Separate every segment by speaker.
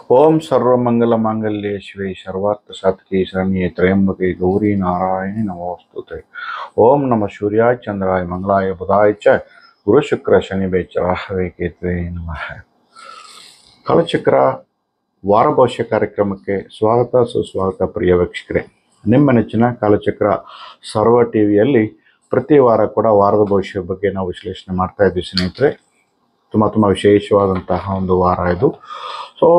Speaker 1: ओम सर्वमंगल मांगल्ये शिवे सर्वार्थ साधके शरण्ये त्र्यंबके गौरी नारायणी नमोस्तुते। ओम नमः सूर्याय चंद्राय मंगलाय बुधाय च गुरु शुक्र शनिवे च राहवे केतवे नमः। ಕಾಲಚಕ್ರ ವಾರ ಭವಿಷ್ಯ ಕಾರ್ಯಕ್ರಮಕ್ಕೆ ಸ್ವಾಗತ ಸುಸ್ವಾಗತ ಪ್ರಿಯ ವೀಕ್ಷಕರೇ. ನಿಮ್ಮ ನೆಚ್ಚಿನ ಕಾಲಚಕ್ರ ಸರ್ವ ಟಿವಿಯಲ್ಲಿ ಪ್ರತಿ ವಾರ ಕೂಡ ವಾರದ ಭವಿಷ್ಯ ಬಗ್ಗೆ ನಾವು ವಿಶ್ಲೇಷಣೆ ಮಾಡ್ತಾ ಇದ್ದೀವಿ ಸ್ನೇಹಿತರೆ. ತುಂಬ ವಿಶೇಷವಾದಂತಹ ಒಂದು ವಾರ ಇದು. ಸೊ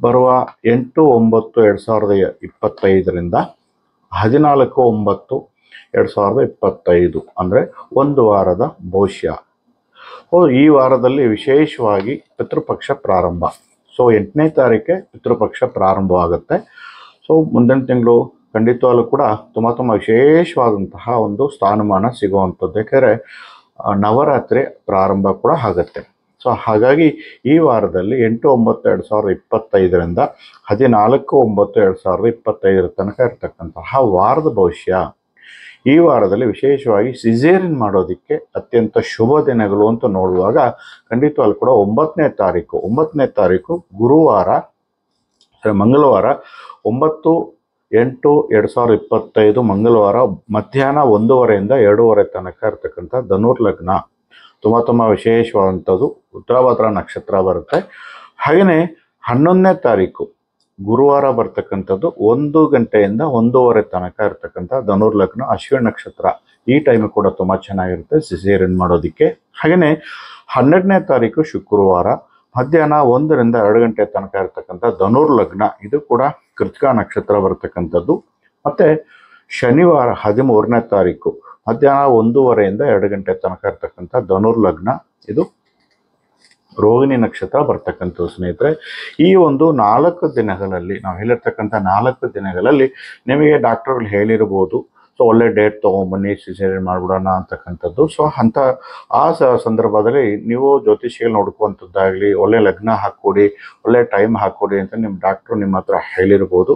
Speaker 1: ಬರುವ 8/9/2025 14/9/2025 ಅಂದರೆ ಒಂದು ವಾರದ ಭವಿಷ್ಯ. ಈ ವಾರದಲ್ಲಿ ವಿಶೇಷವಾಗಿ ಪಿತೃಪಕ್ಷ ಪ್ರಾರಂಭ. ಸೊ 8ನೇ ತಾರೀಕೆ ಪಿತೃಪಕ್ಷ ಪ್ರಾರಂಭವಾಗುತ್ತೆ. ಸೊ ಮುಂದಿನ ತಿಂಗಳು ಖಂಡಿತವಾಗ್ಲೂ ಕೂಡ ತುಂಬ ವಿಶೇಷವಾದಂತಹ ಒಂದು ಸ್ಥಾನಮಾನ ಸಿಗುವಂಥದ್ದು. ಯಾಕೆಂದರೆ ನವರಾತ್ರಿ ಪ್ರಾರಂಭ ಕೂಡ ಆಗುತ್ತೆ. ಸೊ ಹಾಗಾಗಿ ಈ ವಾರದಲ್ಲಿ 8/9/2025 14/9/2025 ತನಕ ಇರತಕ್ಕಂತಹ ವಾರದ ಭವಿಷ್ಯ. ಈ ವಾರದಲ್ಲಿ ವಿಶೇಷವಾಗಿ ಸಿಸೇರಿಯನ್ ಮಾಡೋದಕ್ಕೆ ಅತ್ಯಂತ ಶುಭ ದಿನಗಳು ಅಂತ ನೋಡುವಾಗ ಖಂಡಿತವಾಗ್ಲೂ ಕೂಡ 9ನೇ ತಾರೀಕು ಗುರುವಾರ ಮಂಗಳವಾರ 9/8/2025 ಮಂಗಳವಾರ ಮಧ್ಯಾಹ್ನ 1:30 2:30 ತನಕ ಇರತಕ್ಕಂಥ ಧನುರ್ಲಗ್ನ ತುಂಬ ವಿಶೇಷವಾದಂಥದ್ದು. ಉತ್ತರಾಭದ್ರ ನಕ್ಷತ್ರ ಬರುತ್ತೆ. ಹಾಗೆಯೇ 11ನೇ ತಾರೀಕು ಗುರುವಾರ ಬರ್ತಕ್ಕಂಥದ್ದು 1 ಗಂಟೆಯಿಂದ 1:30 ತನಕ ಇರ್ತಕ್ಕಂಥ ಧನುರ್ಲಗ್ನ ಅಶ್ವಿನಿ ನಕ್ಷತ್ರ. ಈ ಟೈಮ್ ಕೂಡ ತುಂಬ ಚೆನ್ನಾಗಿರುತ್ತೆ ಸಿಸೇರಿಯನ್ ಮಾಡೋದಕ್ಕೆ. ಹಾಗೆಯೇ 12ನೇ ತಾರೀಕು ಶುಕ್ರವಾರ ಮಧ್ಯಾಹ್ನ 1ರಿಂದ 2 ಗಂಟೆ ತನಕ ಇರ್ತಕ್ಕಂಥ ಧನುರ್ಲಗ್ನ. ಇದು ಕೂಡ ಕೃತಿಕಾ ನಕ್ಷತ್ರ ಬರ್ತಕ್ಕಂಥದ್ದು. ಮತ್ತು ಶನಿವಾರ 13ನೇ ತಾರೀಕು ಮಧ್ಯಾಹ್ನ 1:30ರಿಂದ 2 ಗಂಟೆ ತನಕ ಇರ್ತಕ್ಕಂಥ ಧನುರ್ಲಗ್ನ. ಇದು ರೋಹಿಣಿ ನಕ್ಷತ್ರ ಬರ್ತಕ್ಕಂಥದ್ದು ಸ್ನೇಹಿತರೆ. ಈ ಒಂದು 4 ದಿನಗಳಲ್ಲಿ ನಾವು ಹೇಳಿರ್ತಕ್ಕಂಥ 4 ದಿನಗಳಲ್ಲಿ ನಿಮಗೆ ಡಾಕ್ಟರ್ಗಳು ಹೇಳಿರ್ಬೋದು, ಸೊ ಒಳ್ಳೆ ಡೇಟ್ ತೊಗೊಂಬನ್ನಿ ಸಿಸೇರಿಯನ್ ಮಾಡಿಬಿಡೋಣ ಅಂತಕ್ಕಂಥದ್ದು. ಸೊ ಆ ಸಂದರ್ಭದಲ್ಲಿ ನೀವು ಜ್ಯೋತಿಷಿಯಲ್ಲಿ ನೋಡ್ಕೊಂಥದ್ದಾಗಲಿ, ಒಳ್ಳೆ ಲಗ್ನ ಹಾಕ್ಕೊಡಿ, ಒಳ್ಳೆ ಟೈಮ್ ಹಾಕ್ಕೊಡಿ ಅಂತ ನಿಮ್ಮ ಡಾಕ್ಟ್ರು ನಿಮ್ಮ ಹತ್ರ ಹೇಳಿರ್ಬೋದು.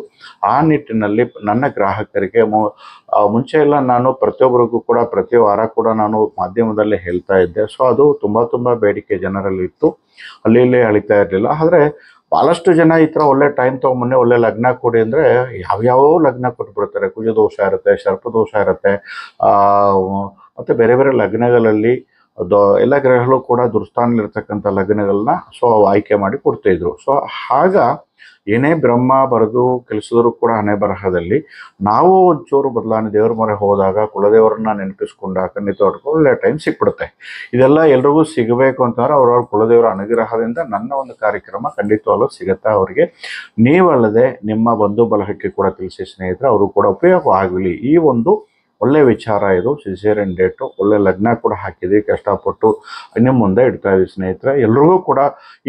Speaker 1: ಆ ನಿಟ್ಟಿನಲ್ಲಿ ನನ್ನ ಗ್ರಾಹಕರಿಗೆ ಮುಂಚೆ ಎಲ್ಲ ನಾನು ಪ್ರತಿಯೊಬ್ಬರಿಗೂ ಕೂಡ ಪ್ರತಿ ವಾರ ಕೂಡ ನಾನು ಮಾಧ್ಯಮದಲ್ಲೇ ಹೇಳ್ತಾ ಇದ್ದೆ. ಸೊ ಅದು ತುಂಬ ಬೇಡಿಕೆ ಜನರಲ್ಲಿ ಇತ್ತು, ಅಲ್ಲಿ ಅಳಿತಾ ಇರಲಿಲ್ಲ. ಆದರೆ ಭಾಳಷ್ಟು ಜನ ಈ ಥರ ಒಳ್ಳೆ ಟೈಮ್ ತೊಗೊಂಬನ್ನಿ, ಒಳ್ಳೆ ಲಗ್ನ ಕೊಡಿ ಅಂದರೆ ಯಾವ್ಯಾವ ಲಗ್ನ ಕೊಟ್ಬಿಡ್ತಾರೆ. ಕುಜದೋಷ ಇರುತ್ತೆ, ಸರ್ಪದೋಷ ಇರುತ್ತೆ, ಮತ್ತು ಬೇರೆ ಲಗ್ನಗಳಲ್ಲಿ ಎಲ್ಲ ಗ್ರಹಗಳು ಕೂಡ ದುರ್ಸ್ಥಾನದಲ್ಲಿರ್ತಕ್ಕಂಥ ಲಗ್ನಗಳನ್ನ ಸೊ ಆಯ್ಕೆ ಮಾಡಿ ಕೊಡ್ತಾಯಿದ್ರು. ಸೊ ಆಗ ಏನೇ ಬ್ರಹ್ಮ ಬರೆದು ಕೆಲಸದ್ರು ಕೂಡ ಹಣೆ ಬರಹದಲ್ಲಿ ನಾವು ಒಂಚೂರು ಬದಲಾವಣೆ ದೇವ್ರ ಮೊರೆ ಹೋದಾಗ ಕುಲದೇವರನ್ನ ನೆನಪಿಸ್ಕೊಂಡಾಗ ಖಂಡಿತವಾಗ್ಲೂ ಒಳ್ಳೆ ಟೈಮ್ ಸಿಕ್ಬಿಡುತ್ತೆ. ಇದೆಲ್ಲ ಎಲ್ರಿಗೂ ಸಿಗಬೇಕು ಅಂತಂದ್ರೆ ಅವ್ರವ್ರ ಕುಲದೇವರ ಅನುಗ್ರಹದಿಂದ ನನ್ನ ಒಂದು ಕಾರ್ಯಕ್ರಮ ಖಂಡಿತವಾಗ್ಲೂ ಸಿಗುತ್ತೆ ಅವರಿಗೆ. ನೀವಲ್ಲದೆ ನಿಮ್ಮ ಬಂಧು ಬಳಗಕ್ಕೆ ಕೂಡ ತಿಳಿಸಿ ಸ್ನೇಹಿತರೆ, ಅವರು ಕೂಡ ಉಪಯೋಗ ಆಗಲಿ. ಈ ಒಂದು ಒಳ್ಳೆ ವಿಚಾರ ಇದು. ಸಿಸೇರಿಯನ್ ಡೇಟು ಒಳ್ಳೆ ಲಗ್ನ ಕೂಡ ಹಾಕಿದ್ವಿ, ಕಷ್ಟಪಟ್ಟು ನಿಮ್ಮ ಮುಂದೆ ಇಡ್ತಾ ಇದ್ವಿ ಸ್ನೇಹಿತರೆ. ಎಲ್ರಿಗೂ ಕೂಡ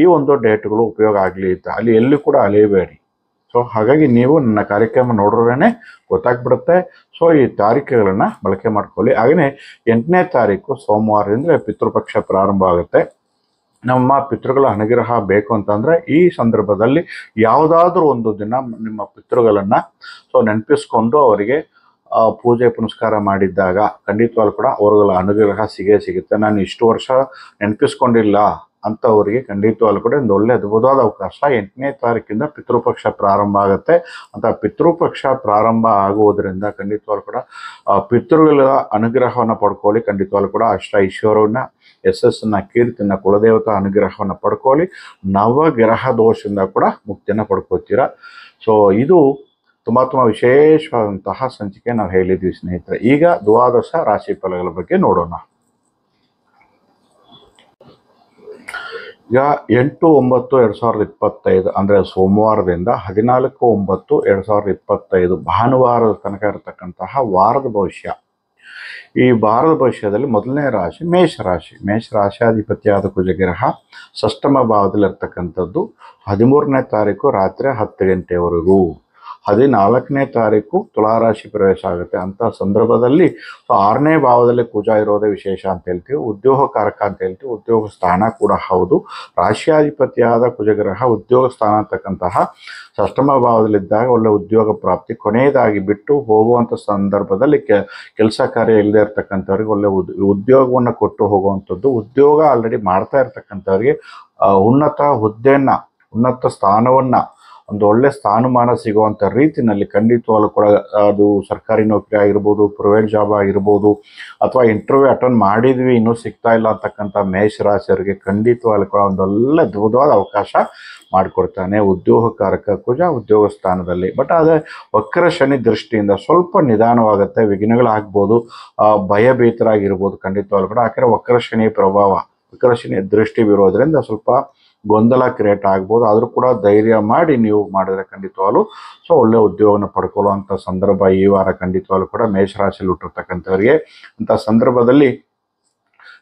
Speaker 1: ಈ ಒಂದು ಡೇಟ್ಗಳು ಉಪಯೋಗ ಆಗಲಿ ಅಂತ ಅಲ್ಲಿ ಎಲ್ಲಿ ಕೂಡ ಅಲಿಯಬೇಡಿ. ಸೊ ಹಾಗಾಗಿ ನೀವು ನನ್ನ ಕಾರ್ಯಕ್ರಮ ನೋಡ್ರೇ ಗೊತ್ತಾಗ್ಬಿಡುತ್ತೆ. ಸೊ ಈ ತಾರೀಖುಗಳನ್ನು ಬಳಕೆ ಮಾಡ್ಕೊಳ್ಳಿ. ಹಾಗೆಯೇ 8ನೇ ತಾರೀಕು ಸೋಮವಾರದಿಂದ ಪಿತೃಪಕ್ಷ ಪ್ರಾರಂಭ ಆಗುತ್ತೆ. ನಮ್ಮ ಪಿತೃಗಳ ಅನುಗ್ರಹ ಬೇಕು ಅಂತಂದರೆ ಈ ಸಂದರ್ಭದಲ್ಲಿ ಯಾವುದಾದ್ರೂ ಒಂದು ದಿನ ನಿಮ್ಮ ಪಿತೃಗಳನ್ನು ಸೊ ನೆನಪಿಸ್ಕೊಂಡು ಅವರಿಗೆ ಪೂಜೆ ಪುನಸ್ಕಾರ ಮಾಡಿದ್ದಾಗ ಖಂಡಿತವಾಗ್ಲೂ ಕೂಡ ಅವರುಗಳ ಅನುಗ್ರಹ ಸಿಗುತ್ತೆ. ನಾನು ಇಷ್ಟು ವರ್ಷ ನೆನಪಿಸ್ಕೊಂಡಿಲ್ಲ ಅಂಥವರಿಗೆ ಖಂಡಿತವಾಗ್ಲೂ ಕೂಡ ಒಂದು ಒಳ್ಳೆ ಅದ್ಭುತವಾದ ಅವಕಾಶ. 8ನೇ ತಾರೀಕಿಂದ ಪಿತೃಪಕ್ಷ ಪ್ರಾರಂಭ ಆಗುತ್ತೆ. ಅಂತ ಪಿತೃಪಕ್ಷ ಪ್ರಾರಂಭ ಆಗುವುದರಿಂದ ಖಂಡಿತವಾಗ್ಲೂ ಕೂಡ ಪಿತೃಗಳ ಅನುಗ್ರಹವನ್ನು ಪಡ್ಕೊಳ್ಳಿ. ಖಂಡಿತವಾಗ್ಲೂ ಕೂಡ ಅಷ್ಟ ಐಶ್ವರ್ಯವನ್ನು, ಯಶಸ್ಸನ್ನು, ಕೀರ್ತಿಯನ್ನು, ಕುಲದೇವತಾ ಅನುಗ್ರಹವನ್ನು ಪಡ್ಕೊಳ್ಳಿ. ನವಗ್ರಹ ದೋಷದಿಂದ ಕೂಡ ಮುಕ್ತಿಯನ್ನು ಪಡ್ಕೋತೀರ. ಸೊ ಇದು ತುಂಬ ವಿಶೇಷವಾದಂತಹ ಸಂಚಿಕೆ ನಾವು ಹೇಳಿದ್ವಿ ಸ್ನೇಹಿತರೆ. ಈಗ ದ್ವಾದಶ ರಾಶಿ ಫಲಗಳ ಬಗ್ಗೆ ನೋಡೋಣ. ಈಗ 8/9/2025 ಅಂದರೆ ಸೋಮವಾರದಿಂದ 14/9/2025 ಭಾನುವಾರದ ತನಕ ಇರತಕ್ಕಂತಹ ವಾರದ ಭವಿಷ್ಯ. ಈ ವಾರದ ಭವಿಷ್ಯದಲ್ಲಿ ಮೊದಲನೇ ರಾಶಿ ಮೇಷರಾಶಿಯಾಧಿಪತಿಯಾದ ಕುಜಗ್ರಹ ಷಷ್ಠಮ ಭಾವದಲ್ಲಿರ್ತಕ್ಕಂಥದ್ದು 13ನೇ ತಾರೀಕು ರಾತ್ರಿ 10 ಗಂಟೆವರೆಗೂ. 14ನೇ ತಾರೀಕು ತುಲಾರಾಶಿ ಪ್ರವೇಶ ಆಗುತ್ತೆ. ಅಂಥ ಸಂದರ್ಭದಲ್ಲಿ 6ನೇ ಭಾವದಲ್ಲಿ ಕುಜ ಇರೋದೇ ವಿಶೇಷ ಅಂತ ಹೇಳ್ತೀವಿ. ಉದ್ಯೋಗಕಾರಕ ಅಂತ ಹೇಳ್ತೀವಿ. ಉದ್ಯೋಗ ಸ್ಥಾನ ಕೂಡ ಹೌದು. ರಾಶಿಯಾಧಿಪತಿಯಾದ ಕುಜಗ್ರಹ ಉದ್ಯೋಗ ಸ್ಥಾನ ಅಂತಕ್ಕಂತಹ ಷಷ್ಠಮ ಭಾವದಲ್ಲಿದ್ದಾಗ ಒಳ್ಳೆ ಉದ್ಯೋಗ ಪ್ರಾಪ್ತಿ. ಕೊನೆಯದಾಗಿ ಬಿಟ್ಟು ಹೋಗುವಂಥ ಸಂದರ್ಭದಲ್ಲಿ ಕೆಲಸ ಕಾರ್ಯ ಇಲ್ಲದೆ ಇರ್ತಕ್ಕಂಥವ್ರಿಗೆ ಒಳ್ಳೆ ಉದ್ಯೋಗವನ್ನು ಕೊಟ್ಟು ಹೋಗುವಂಥದ್ದು. ಉದ್ಯೋಗ ಆಲ್ರೆಡಿ ಮಾಡ್ತಾ ಇರ್ತಕ್ಕಂಥವ್ರಿಗೆ ಉನ್ನತ ಹುದ್ದೆಯನ್ನು ಉನ್ನತ ಸ್ಥಾನವನ್ನು, ಒಂದು ಒಳ್ಳೆ ಸ್ಥಾನಮಾನ ಸಿಗುವಂಥ ರೀತಿಯಲ್ಲಿ ಖಂಡಿತವಾಗ್ಲೂ ಕೂಡ ಅದು ಸರ್ಕಾರಿ ನೌಕರಿ ಆಗಿರ್ಬೋದು, ಪ್ರೈವೇಟ್ ಜಾಬ್ ಆಗಿರ್ಬೋದು, ಅಥವಾ ಇಂಟರ್ವ್ಯೂ ಅಟೆಂಡ್ ಮಾಡಿದ್ವಿ ಇನ್ನೂ ಸಿಗ್ತಾ ಇಲ್ಲ ಅಂತಕ್ಕಂಥ ಮೇಷರಾಶಿಯವರಿಗೆ ಖಂಡಿತವಾಗ್ಲೂ ಕೂಡ ಒಂದು ಒಳ್ಳೆ ಅದ್ಭುತವಾದ ಅವಕಾಶ ಮಾಡಿಕೊಡ್ತಾನೆ ಉದ್ಯೋಗಕಾರಕ ಕುಜ ಉದ್ಯೋಗ ಸ್ಥಾನದಲ್ಲಿ. ಬಟ್ ಅದೇ ವಕ್ರ ಶನಿ ದೃಷ್ಟಿಯಿಂದ ಸ್ವಲ್ಪ ನಿಧಾನವಾಗುತ್ತೆ, ವಿಘ್ನಗಳಾಗ್ಬೋದು, ಭಯಭೀತರಾಗಿರ್ಬೋದು ಖಂಡಿತವಾಗ್ಲೂ ಕೂಡ. ಯಾಕಂದರೆ ವಕ್ರ ಶನಿ ಪ್ರಭಾವ, ವಕ್ರ ಶನಿ ದೃಷ್ಟಿ ಬೀರೋದ್ರಿಂದ ಸ್ವಲ್ಪ ಗೊಂದಲ ಕ್ರಿಯೇಟ್ ಆಗ್ಬೋದು. ಆದರೂ ಕೂಡ ಧೈರ್ಯ ಮಾಡಿ ನೀವು ಮಾಡಿದ್ರೆ ಖಂಡಿತವಾಗ್ಲೂ ಸೊ ಒಳ್ಳೆ ಉದ್ಯೋಗನ ಪಡ್ಕೊಳ್ಳುವಂಥ ಸಂದರ್ಭ ಈ ವಾರ ಖಂಡಿತವಾಗ್ಲೂ ಕೂಡ ಮೇಷರಾಶಿಯಲ್ಲಿ ಹುಟ್ಟಿರ್ತಕ್ಕಂಥವ್ರಿಗೆ. ಅಂಥ ಸಂದರ್ಭದಲ್ಲಿ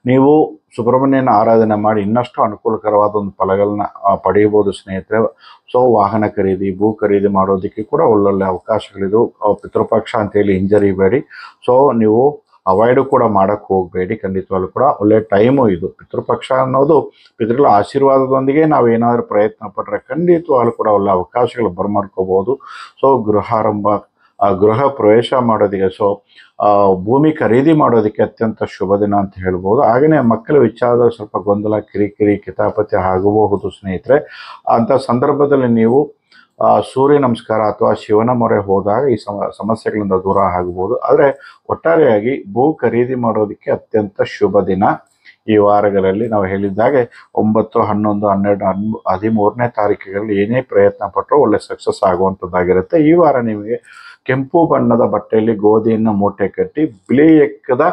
Speaker 1: ನೀವು ಸುಬ್ರಹ್ಮಣ್ಯನ ಆರಾಧನೆ ಮಾಡಿ ಇನ್ನಷ್ಟು ಅನುಕೂಲಕರವಾದ ಒಂದು ಫಲಗಳನ್ನ ಪಡೆಯಬಹುದು ಸ್ನೇಹಿತರೆ. ಸೊ ವಾಹನ ಖರೀದಿ, ಭೂ ಖರೀದಿ ಮಾಡೋದಕ್ಕೆ ಕೂಡ ಒಳ್ಳೊಳ್ಳೆ ಅವಕಾಶಗಳಿದು. ಪಿತೃಪಕ್ಷ ಅಂತೇಳಿ ಹಿಂಜರಿಬೇಡಿ. ಸೊ ನೀವು ಅವಾಯ್ಡು ಕೂಡ ಮಾಡೋಕ್ಕೆ ಹೋಗಬೇಡಿ. ಖಂಡಿತವಾಗ್ಲೂ ಕೂಡ ಒಳ್ಳೆ ಟೈಮು ಇದು. ಪಿತೃಪಕ್ಷ ಅನ್ನೋದು ಪಿತೃಗಳ ಆಶೀರ್ವಾದದೊಂದಿಗೆ ನಾವು ಏನಾದರೂ ಪ್ರಯತ್ನ ಪಟ್ಟರೆ ಖಂಡಿತವಾಗ್ಲೂ ಕೂಡ ಒಳ್ಳೆ ಅವಕಾಶಗಳು ಬರ್ಮಾಡ್ಕೋಬೋದು. ಸೊ ಗೃಹ ಪ್ರವೇಶ ಮಾಡೋದಕ್ಕೆ, ಸೊ ಭೂಮಿ ಖರೀದಿ ಮಾಡೋದಕ್ಕೆ ಅತ್ಯಂತ ಶುಭ ದಿನ ಅಂತ ಹೇಳ್ಬೋದು. ಹಾಗೆಯೇ ಮಕ್ಕಳ ವಿಚಾರದಲ್ಲಿ ಸ್ವಲ್ಪ ಗೊಂದಲ, ಕಿರಿಕಿರಿ, ಕಿತಾಪತಿ ಆಗಬಹುದು ಸ್ನೇಹಿತರೆ. ಅಂಥ ಸಂದರ್ಭದಲ್ಲಿ ನೀವು ಸೂರ್ಯ ನಮಸ್ಕಾರ ಅಥವಾ ಶಿವನ ಮೊರೆ ಹೋದಾಗ ಈ ಸಮಸ್ಯೆಗಳಿಂದ ದೂರ ಆಗ್ಬೋದು. ಆದರೆ ಒಟ್ಟಾರೆಯಾಗಿ ಭೂ ಖರೀದಿ ಮಾಡೋದಕ್ಕೆ ಅತ್ಯಂತ ಶುಭ ದಿನ ಈ ವಾರಗಳಲ್ಲಿ. ನಾವು ಹೇಳಿದ್ದಾಗೆ 9, 11, 12, 13ನೇ ತಾರೀಕುಗಳಲ್ಲಿ ಏನೇ ಪ್ರಯತ್ನ ಪಟ್ಟರೂ ಒಳ್ಳೆ ಸಕ್ಸಸ್ ಆಗುವಂಥದ್ದಾಗಿರುತ್ತೆ. ಈ ವಾರ ನಿಮಗೆ ಕೆಂಪು ಬಣ್ಣದ ಬಟ್ಟೆಯಲ್ಲಿ ಗೋಧಿಯನ್ನು ಮೂಟೆ ಕಟ್ಟಿ ಬಿಳಿ ಎಕ್ಕದ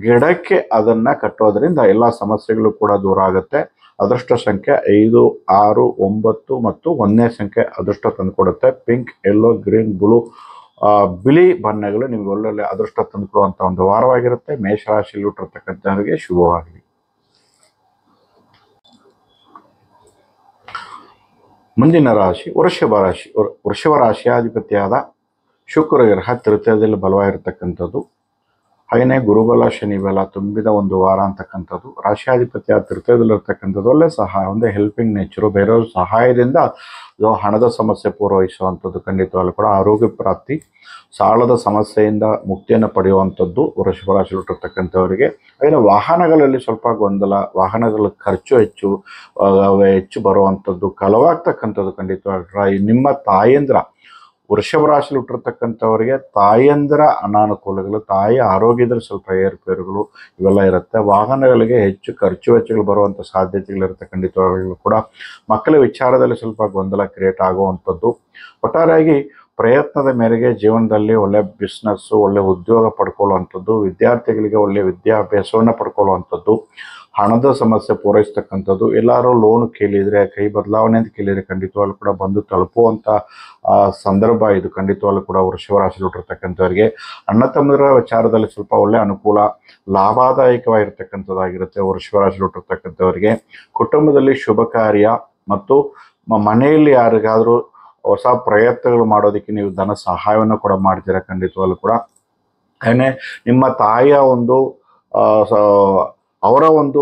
Speaker 1: ಗಿಡಕ್ಕೆ ಅದನ್ನು ಕಟ್ಟೋದ್ರಿಂದ ಎಲ್ಲ ಸಮಸ್ಯೆಗಳು ಕೂಡ ದೂರ ಆಗುತ್ತೆ. ಅದೃಷ್ಟ ಸಂಖ್ಯೆ 5, 6, 9 ಮತ್ತು 1ನೇ ಸಂಖ್ಯೆ ಅದೃಷ್ಟ ತಂದುಕೊಡುತ್ತೆ. ಪಿಂಕ್, ಯೆಲ್ಲೋ, ಗ್ರೀನ್, ಬ್ಲೂ, ಬಿಳಿ ಬಣ್ಣಗಳು ನಿಮ್ಗೆ ಒಳ್ಳೊಳ್ಳೆ ಅದೃಷ್ಟ ತಂದುಕೊಡುವಂಥ ಒಂದು ವಾರವಾಗಿರುತ್ತೆ. ಮೇಷರಾಶಿಯಲ್ಲಿ ಹುಟ್ಟಿರ್ತಕ್ಕಂಥವರಿಗೆ ಶುಭವಾಗಲಿ. ಮುಂದಿನ ರಾಶಿ ವೃಷಭ ರಾಶಿ. ವೃಷಭ ರಾಶಿಯಾಧಿಪತಿಯಾದ ಶುಕ್ರ ಗ್ರಹ ತೃತೀಯದಲ್ಲಿ ಬಲವಾಗಿರ್ತಕ್ಕಂಥದ್ದು. ಹಾಗೆಯೇ ಗುರುಬಲ ಶನಿ ಬಲ ತುಂಬಿದ ಒಂದು ವಾರ ಅಂತಕ್ಕಂಥದ್ದು. ರಾಶಿಯಾಧಿಪತಿಯ ತೃತೀಯದಲ್ಲಿರ್ತಕ್ಕಂಥದ್ದು ಒಳ್ಳೆ ಸಹಾಯ, ಒಂದೇ ಹೆಲ್ಪಿಂಗ್ ನೇಚರು, ಬೇರೆಯವ್ರ ಸಹಾಯದಿಂದ ಹಣದ ಸಮಸ್ಯೆ ಪೂರೈಸುವಂಥದ್ದು ಖಂಡಿತವಾಗ್ಲೂ ಕೂಡ. ಆರೋಗ್ಯ ಪ್ರಾಪ್ತಿ, ಸಾಲದ ಸಮಸ್ಯೆಯಿಂದ ಮುಕ್ತಿಯನ್ನು ಪಡೆಯುವಂಥದ್ದು ವೃಷಭ ರಾಶಿಯಲ್ಲಿ ಹುಟ್ಟಿರ್ತಕ್ಕಂಥವರಿಗೆ. ಹಾಗೆಯೇ ವಾಹನಗಳಲ್ಲಿ ಸ್ವಲ್ಪ ಗೊಂದಲ, ವಾಹನಗಳ ಖರ್ಚು ಹೆಚ್ಚು ಬರುವಂಥದ್ದು, ಕಲವಾಗ್ತಕ್ಕಂಥದ್ದು ಖಂಡಿತವಾಗಿ. ನಿಮ್ಮ ತಾಯಂದ್ರ ವೃಷಭ ರಾಶಿಯಲ್ಲಿ ಹುಟ್ಟಿರ್ತಕ್ಕಂಥವರಿಗೆ ತಾಯಂದ್ರ ಅನಾನುಕೂಲಗಳು, ತಾಯಿಯ ಆರೋಗ್ಯದಲ್ಲಿ ಸ್ವಲ್ಪ ಏರುಪೇರುಗಳು ಇವೆಲ್ಲ ಇರುತ್ತೆ. ವಾಹನಗಳಿಗೆ ಹೆಚ್ಚು ಖರ್ಚು ವೆಚ್ಚಗಳು ಬರುವಂಥ ಸಾಧ್ಯತೆಗಳಿರುತ್ತೆ ಖಂಡಿತವಾಗಲೂ ಕೂಡ. ಮಕ್ಕಳ ವಿಚಾರದಲ್ಲಿ ಸ್ವಲ್ಪ ಗೊಂದಲ ಕ್ರಿಯೇಟ್ ಆಗುವಂಥದ್ದು. ಒಟ್ಟಾರೆಯಾಗಿ ಪ್ರಯತ್ನದ ಮೇರೆಗೆ ಜೀವನದಲ್ಲಿ ಒಳ್ಳೆ ಬಿಸ್ನೆಸ್ಸು, ಒಳ್ಳೆ ಉದ್ಯೋಗ ಪಡ್ಕೊಳ್ಳುವಂಥದ್ದು, ವಿದ್ಯಾರ್ಥಿಗಳಿಗೆ ಒಳ್ಳೆ ವಿದ್ಯಾಭ್ಯಾಸವನ್ನು ಪಡ್ಕೊಳ್ಳುವಂಥದ್ದು, ಹಣದ ಸಮಸ್ಯೆ ಪೂರೈಸ್ತಕ್ಕಂಥದ್ದು. ಎಲ್ಲರೂ ಲೋನ್ ಕೇಳಿದರೆ, ಕೈ ಬದಲಾವಣೆ ಅಂತ ಕೇಳಿದರೆ ಖಂಡಿತವಾಗ್ಲೂ ಕೂಡ ಬಂದು ತಲುಪುವಂಥ ಸಂದರ್ಭ ಇದು ಖಂಡಿತವಾಗ್ಲೂ ಕೂಡ ವೃಷಭ ರಾಶಿಯಲ್ಲಿ ಹುಟ್ಟಿರ್ತಕ್ಕಂಥವ್ರಿಗೆ. ಅಣ್ಣ ತಮ್ಮರ ವಿಚಾರದಲ್ಲಿ ಸ್ವಲ್ಪ ಒಳ್ಳೆ ಅನುಕೂಲ, ಲಾಭದಾಯಕವಾಗಿರ್ತಕ್ಕಂಥದ್ದಾಗಿರುತ್ತೆ ವೃಷಭ ರಾಶಿಯಲ್ಲಿ ಹುಟ್ಟಿರ್ತಕ್ಕಂಥವ್ರಿಗೆ. ಕುಟುಂಬದಲ್ಲಿ ಶುಭ ಕಾರ್ಯ ಮತ್ತು ಮನೆಯಲ್ಲಿ ಯಾರಿಗಾದರೂ ಹೊಸ ಪ್ರಯತ್ನಗಳು ಮಾಡೋದಕ್ಕೆ ನೀವು ಧನ ಸಹಾಯವನ್ನು ಕೂಡ ಮಾಡ್ತೀರಾ ಖಂಡಿತವಾಗ್ಲೂ ಕೂಡ. ಹಾಗೆಯೇ ನಿಮ್ಮ ತಾಯಿಯ ಒಂದು ಅವರ ಒಂದು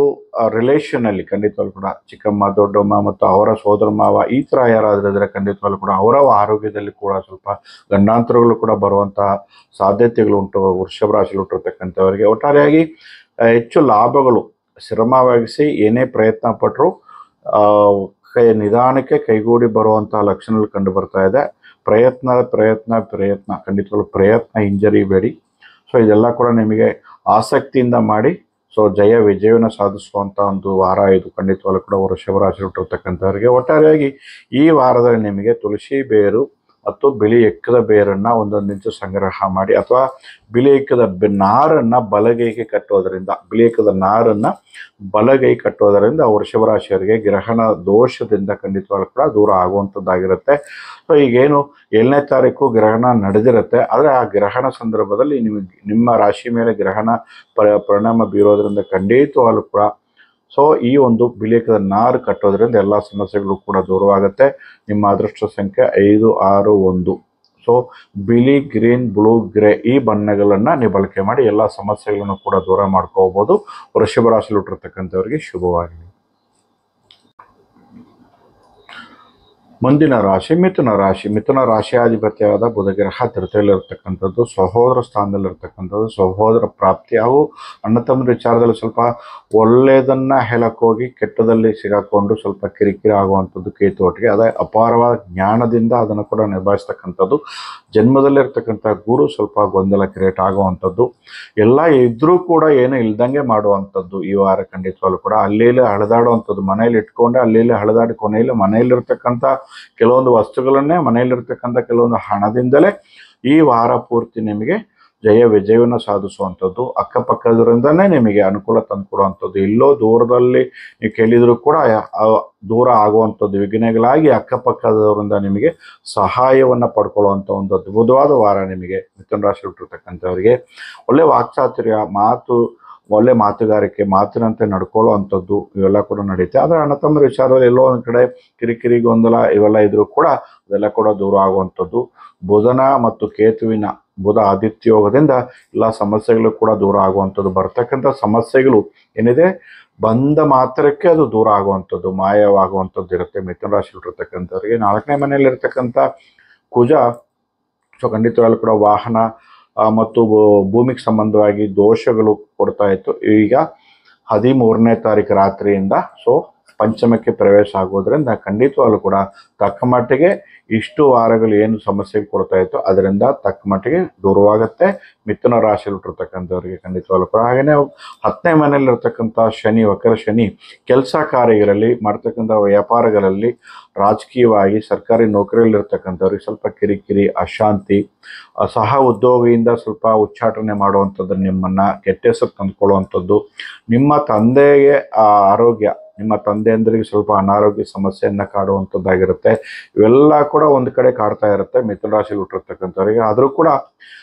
Speaker 1: ರಿಲೇಷನಲ್ಲಿ ಖಂಡಿತವಾಗ್ಲೂ ಕೂಡ ಚಿಕ್ಕಮ್ಮ, ದೊಡ್ಡಮ್ಮ ಮತ್ತು ಅವರ ಸೋದರ ಮಾವ ಈ ಥರ ಯಾರಾದರೂ ಇದ್ದರೆ ಖಂಡಿತವಾಗ್ಲೂ ಕೂಡ ಅವರ ಆರೋಗ್ಯದಲ್ಲಿ ಕೂಡ ಸ್ವಲ್ಪ ಗಂಡಾಂತರಗಳು ಕೂಡ ಬರುವಂಥ ಸಾಧ್ಯತೆಗಳು ಉಂಟು ವೃಷಭ ರಾಶಿಯಲ್ಲಿ ಹುಟ್ಟಿರ್ತಕ್ಕಂಥವರಿಗೆ. ಒಟ್ಟಾರೆಯಾಗಿ ಹೆಚ್ಚು ಲಾಭಗಳು, ಶ್ರಮವಹಿಸಿ ಏನೇ ಪ್ರಯತ್ನ ಪಟ್ಟರು ನಿಧಾನಕ್ಕೆ ಕೈಗೂಡಿ ಬರುವಂತಹ ಲಕ್ಷಣಗಳು ಕಂಡು ಬರ್ತಾ ಇದೆ. ಪ್ರಯತ್ನ ಖಂಡಿತವಾಗ್ಲೂ ಪ್ರಯತ್ನ ಹಿಂಜರಿಬೇಡಿ. ಸೊ ಇದೆಲ್ಲ ಕೂಡ ನಿಮಗೆ ಆಸಕ್ತಿಯಿಂದ ಮಾಡಿ ಸೊ ವಿಜಯವನ್ನು ಸಾಧಿಸುವಂಥ ಒಂದು ವಾರ ಇದು ಖಂಡಿತವಾಗ್ಲೂ ಕೂಡ ವೃಷಭ ರಾಶಿ ಹುಟ್ಟಿರ್ತಕ್ಕಂಥವರಿಗೆ. ಒಟ್ಟಾರೆಯಾಗಿ ಈ ವಾರದಲ್ಲಿ ನಿಮಗೆ ತುಳಸಿ ಬೇರು ಮತ್ತು ಬಿಳಿ ಎಕ್ಕದ ಬೇರನ್ನು ಒಂದೊಂದು ಇಂಚು ಸಂಗ್ರಹ ಮಾಡಿ, ಅಥವಾ ಬಿಳಿ ಎಕ್ಕದ ನಾರನ್ನು ಬಲಗೈಗೆ ಕಟ್ಟೋದರಿಂದ, ಬಿಳಿ ಎಕ್ಕದ ನಾರನ್ನು ಬಲಗೈ ಕಟ್ಟೋದರಿಂದ ವೃಷಭ ರಾಶಿಯವರಿಗೆ ಗ್ರಹಣ ದೋಷದಿಂದ ಖಂಡಿತವಾಗ್ಲೂ ಕೂಡ ದೂರ ಆಗುವಂಥದ್ದಾಗಿರುತ್ತೆ. ಸೊ ಈಗೇನು 7ನೇ ತಾರೀಕು ಗ್ರಹಣ ನಡೆದಿರುತ್ತೆ, ಆದರೆ ಆ ಗ್ರಹಣ ಸಂದರ್ಭದಲ್ಲಿ ನಿಮ್ಮ ರಾಶಿ ಮೇಲೆ ಗ್ರಹಣ ಪರಿಣಾಮ ಬೀರೋದ್ರಿಂದ ಖಂಡಿತವಾಗ್ಲೂ ಕೂಡ ಸೊ ಈ ಒಂದು ಬಿಳಿ ಎಕ್ಕದ ನಾರು ಕಟ್ಟೋದ್ರಿಂದ ಎಲ್ಲ ಸಮಸ್ಯೆಗಳು ಕೂಡ ದೂರವಾಗುತ್ತೆ. ನಿಮ್ಮ ಅದೃಷ್ಟ ಸಂಖ್ಯೆ 5, 6, 1. ಸೊ ಬಿಳಿ, ಗ್ರೀನ್, ಬ್ಲೂ, ಗ್ರೇ ಈ ಬಣ್ಣಗಳನ್ನು ನೀವು ಬಳಕೆ ಮಾಡಿ ಎಲ್ಲ ಸಮಸ್ಯೆಗಳನ್ನು ಕೂಡ ದೂರ ಮಾಡ್ಕೋಬೋದು. ವೃಷಭ ರಾಶಿಯಲ್ಲಿ ಹುಟ್ಟಿರ್ತಕ್ಕಂಥವ್ರಿಗೆ ಶುಭವಾಗಲಿ. ಮುಂದಿನ ರಾಶಿ ಮಿಥುನ ರಾಶಿ. ಮಿಥುನ ರಾಶಿಯಾಧಿಪತಿಯಾದ ಬುಧಗ್ರಹ ತೃತೀಯದಲ್ಲಿರ್ತಕ್ಕಂಥದ್ದು, ಸಹೋದರ ಸ್ಥಾನದಲ್ಲಿರ್ತಕ್ಕಂಥದ್ದು, ಸಹೋದರ ಪ್ರಾಪ್ತಿ ಹಾಗೂ ಅಣ್ಣ ತಮ್ಮನ ವಿಚಾರದಲ್ಲಿ ಸ್ವಲ್ಪ ಒಳ್ಳೆಯದನ್ನು ಹೇಳಕ್ಕೋಗಿ ಕೆಟ್ಟದಲ್ಲಿ ಸಿಗಾಕೊಂಡು ಸ್ವಲ್ಪ ಕಿರಿಕಿರಿ ಆಗುವಂಥದ್ದು ಕೇತು ಒಟ್ಟಿಗೆ. ಅದೇ ಅಪಾರವಾದ ಜ್ಞಾನದಿಂದ ಅದನ್ನು ಕೂಡ ನಿಭಾಯಿಸ್ತಕ್ಕಂಥದ್ದು. ಜನ್ಮದಲ್ಲಿರ್ತಕ್ಕಂಥ ಗುರು ಸ್ವಲ್ಪ ಗೊಂದಲ ಕ್ರಿಯೇಟ್ ಆಗುವಂಥದ್ದು, ಎಲ್ಲ ಇದ್ರೂ ಕೂಡ ಏನು ಇಲ್ದಂಗೆ ಮಾಡುವಂಥದ್ದು ಈ ವಾರ ಖಂಡಿತವಾಗ್ಲೂ ಕೂಡ. ಅಲ್ಲಿ ಹಳೆದಾಡುವಂಥದ್ದು, ಮನೇಲಿ ಇಟ್ಕೊಂಡೆ ಅಲ್ಲಿ ಹಳೆದಾಡಿ ಕೊನೆಯಲ್ಲಿ ಮನೆಯಲ್ಲಿರ್ತಕ್ಕಂಥ ಕೆಲವೊಂದು ವಸ್ತುಗಳನ್ನೇ, ಮನೆಯಲ್ಲಿರ್ತಕ್ಕಂಥ ಕೆಲವೊಂದು ಹಣದಿಂದಲೇ ಈ ವಾರ ಪೂರ್ತಿ ನಿಮಗೆ ವಿಜಯವನ್ನು ಸಾಧಿಸುವಂಥದ್ದು. ಅಕ್ಕಪಕ್ಕದರಿಂದನೇ ನಿಮಗೆ ಅನುಕೂಲ ತಂದುಕೊಡುವಂಥದ್ದು. ಎಲ್ಲೋ ದೂರದಲ್ಲಿ ನೀವು ಕೇಳಿದರೂ ಕೂಡ ದೂರ ಆಗುವಂಥದ್ದು ವಿಘ್ನಗಳಾಗಿ ಅಕ್ಕಪಕ್ಕದವರಿಂದ ನಿಮಗೆ ಸಹಾಯವನ್ನು ಪಡ್ಕೊಳ್ಳುವಂಥ ಒಂದು ಅದ್ಭುತವಾದ ವಾರ ನಿಮಗೆ ಮಿಥುನ ರಾಶಿ ಹುಟ್ಟಿರ್ತಕ್ಕಂಥವರಿಗೆ. ಒಳ್ಳೆ ವಾಕ್ಚಾತುರ್ಯ, ಒಳ್ಳೆ ಮಾತುಗಾರಿಕೆ, ಮಾತಿನಂತೆ ನಡ್ಕೊಳ್ಳುವಂಥದ್ದು ಇವೆಲ್ಲ ಕೂಡ ನಡೆಯುತ್ತೆ. ಆದರೆ ಅಣ್ಣ ತಮ್ಮರ ವಿಚಾರದಲ್ಲಿ ಎಲ್ಲೋ ಒಂದು ಕಡೆ ಕಿರಿಕಿರಿ, ಗೊಂದಲ ಇವೆಲ್ಲ ಇದ್ರೂ ಕೂಡ ಅದೆಲ್ಲ ಕೂಡ ದೂರ ಆಗುವಂಥದ್ದು. ಬುಧನ ಮತ್ತು ಕೇತುವಿನ ಬುಧ ಆದಿತ್ಯ ಯೋಗದಿಂದ ಎಲ್ಲ ಸಮಸ್ಯೆಗಳು ಕೂಡ ದೂರ ಆಗುವಂಥದ್ದು. ಬರ್ತಕ್ಕಂಥ ಸಮಸ್ಯೆಗಳು ಏನಿದೆ ಬಂದ ಮಾತ್ರಕ್ಕೆ ಅದು ದೂರ ಆಗುವಂಥದ್ದು, ಮಾಯವಾಗುವಂಥದ್ದು ಇರುತ್ತೆ ಮಿಥುನ ರಾಶಿ ಇಟ್ಟಿರ್ತಕ್ಕಂಥವ್ರಿಗೆ. 4ನೇ ಮನೆಯಲ್ಲಿರ್ತಕ್ಕಂಥ ಕುಜ ಸೊ ಖಂಡಿತವಾಗ್ಲೂ ಕೂಡ ವಾಹನ ಮತ್ತು ಭೂಮಿಗೆ ಸಂಬಂಧವಾಗಿ ದೋಷಗಳು ಕೊಡ್ತಾ ಇತ್ತು. ಈಗ 13ನೇ ತಾರೀಕು ರಾತ್ರಿಯಿಂದ ಸೊ ಪಂಚಮಕ್ಕೆ ಪ್ರವೇಶ ಆಗೋದ್ರಿಂದ ಖಂಡಿತವಾಗ್ಲೂ ಕೂಡ ತಕ್ಕ ಮಟ್ಟಿಗೆ ಇಷ್ಟು ವಾರಗಳು ಏನು ಸಮಸ್ಯೆ ಕೊಡ್ತಾ ಇತ್ತು ಅದರಿಂದ ತಕ್ಕ ಮಟ್ಟಿಗೆ ದೂರವಾಗುತ್ತೆ ಮಿಥುನ ರಾಶಿಯಲ್ಲಿ ಹುಟ್ಟಿರ್ತಕ್ಕಂಥವ್ರಿಗೆ ಖಂಡಿತವಾಗ್ಲೂ ಕೂಡ. ಹಾಗೆಯೇ 10ನೇ ಮನೆಯಲ್ಲಿರ್ತಕ್ಕಂಥ ಶನಿ, ವಕ್ರ ಶನಿ, ಕೆಲಸ ಕಾರ್ಯಗಳಲ್ಲಿ ಮಾಡ್ತಕ್ಕಂಥ ವ್ಯಾಪಾರಗಳಲ್ಲಿ, ರಾಜಕೀಯವಾಗಿ ಸರ್ಕಾರಿ ನೌಕರಿಯಲ್ಲಿರ್ತಕ್ಕಂಥವ್ರಿಗೆ ಸ್ವಲ್ಪ ಕಿರಿಕಿರಿ, ಅಶಾಂತಿ, ಸಹ ಉದ್ಯೋಗಿಯಿಂದ ಸ್ವಲ್ಪ ಉಚ್ಚಾಟನೆ ಮಾಡುವಂಥದ್ದು, ನಿಮ್ಮನ್ನು ಕೆಟ್ಟ ಹೆಸರು ತಂದುಕೊಳ್ಳುವಂಥದ್ದು, ನಿಮ್ಮ ತಂದೆಗೆ ಆರೋಗ್ಯ, ನಿಮ್ಮ ತಂದೆಯಂದ್ರಿಗೆ ಸ್ವಲ್ಪ ಅನಾರೋಗ್ಯ ಸಮಸ್ಯೆಯನ್ನು ಕಾಡುವಂಥದ್ದಾಗಿರುತ್ತೆ. ಇವೆಲ್ಲ ಕೂಡ ಒಂದು ಕಡೆ ಕಾಡ್ತಾ ಇರುತ್ತೆ ಮಿಥುನ ರಾಶಿಯಲ್ಲಿ ಹುಟ್ಟಿರ್ತಕ್ಕಂಥವ್ರಿಗೆ. ಆದರೂ ಕೂಡ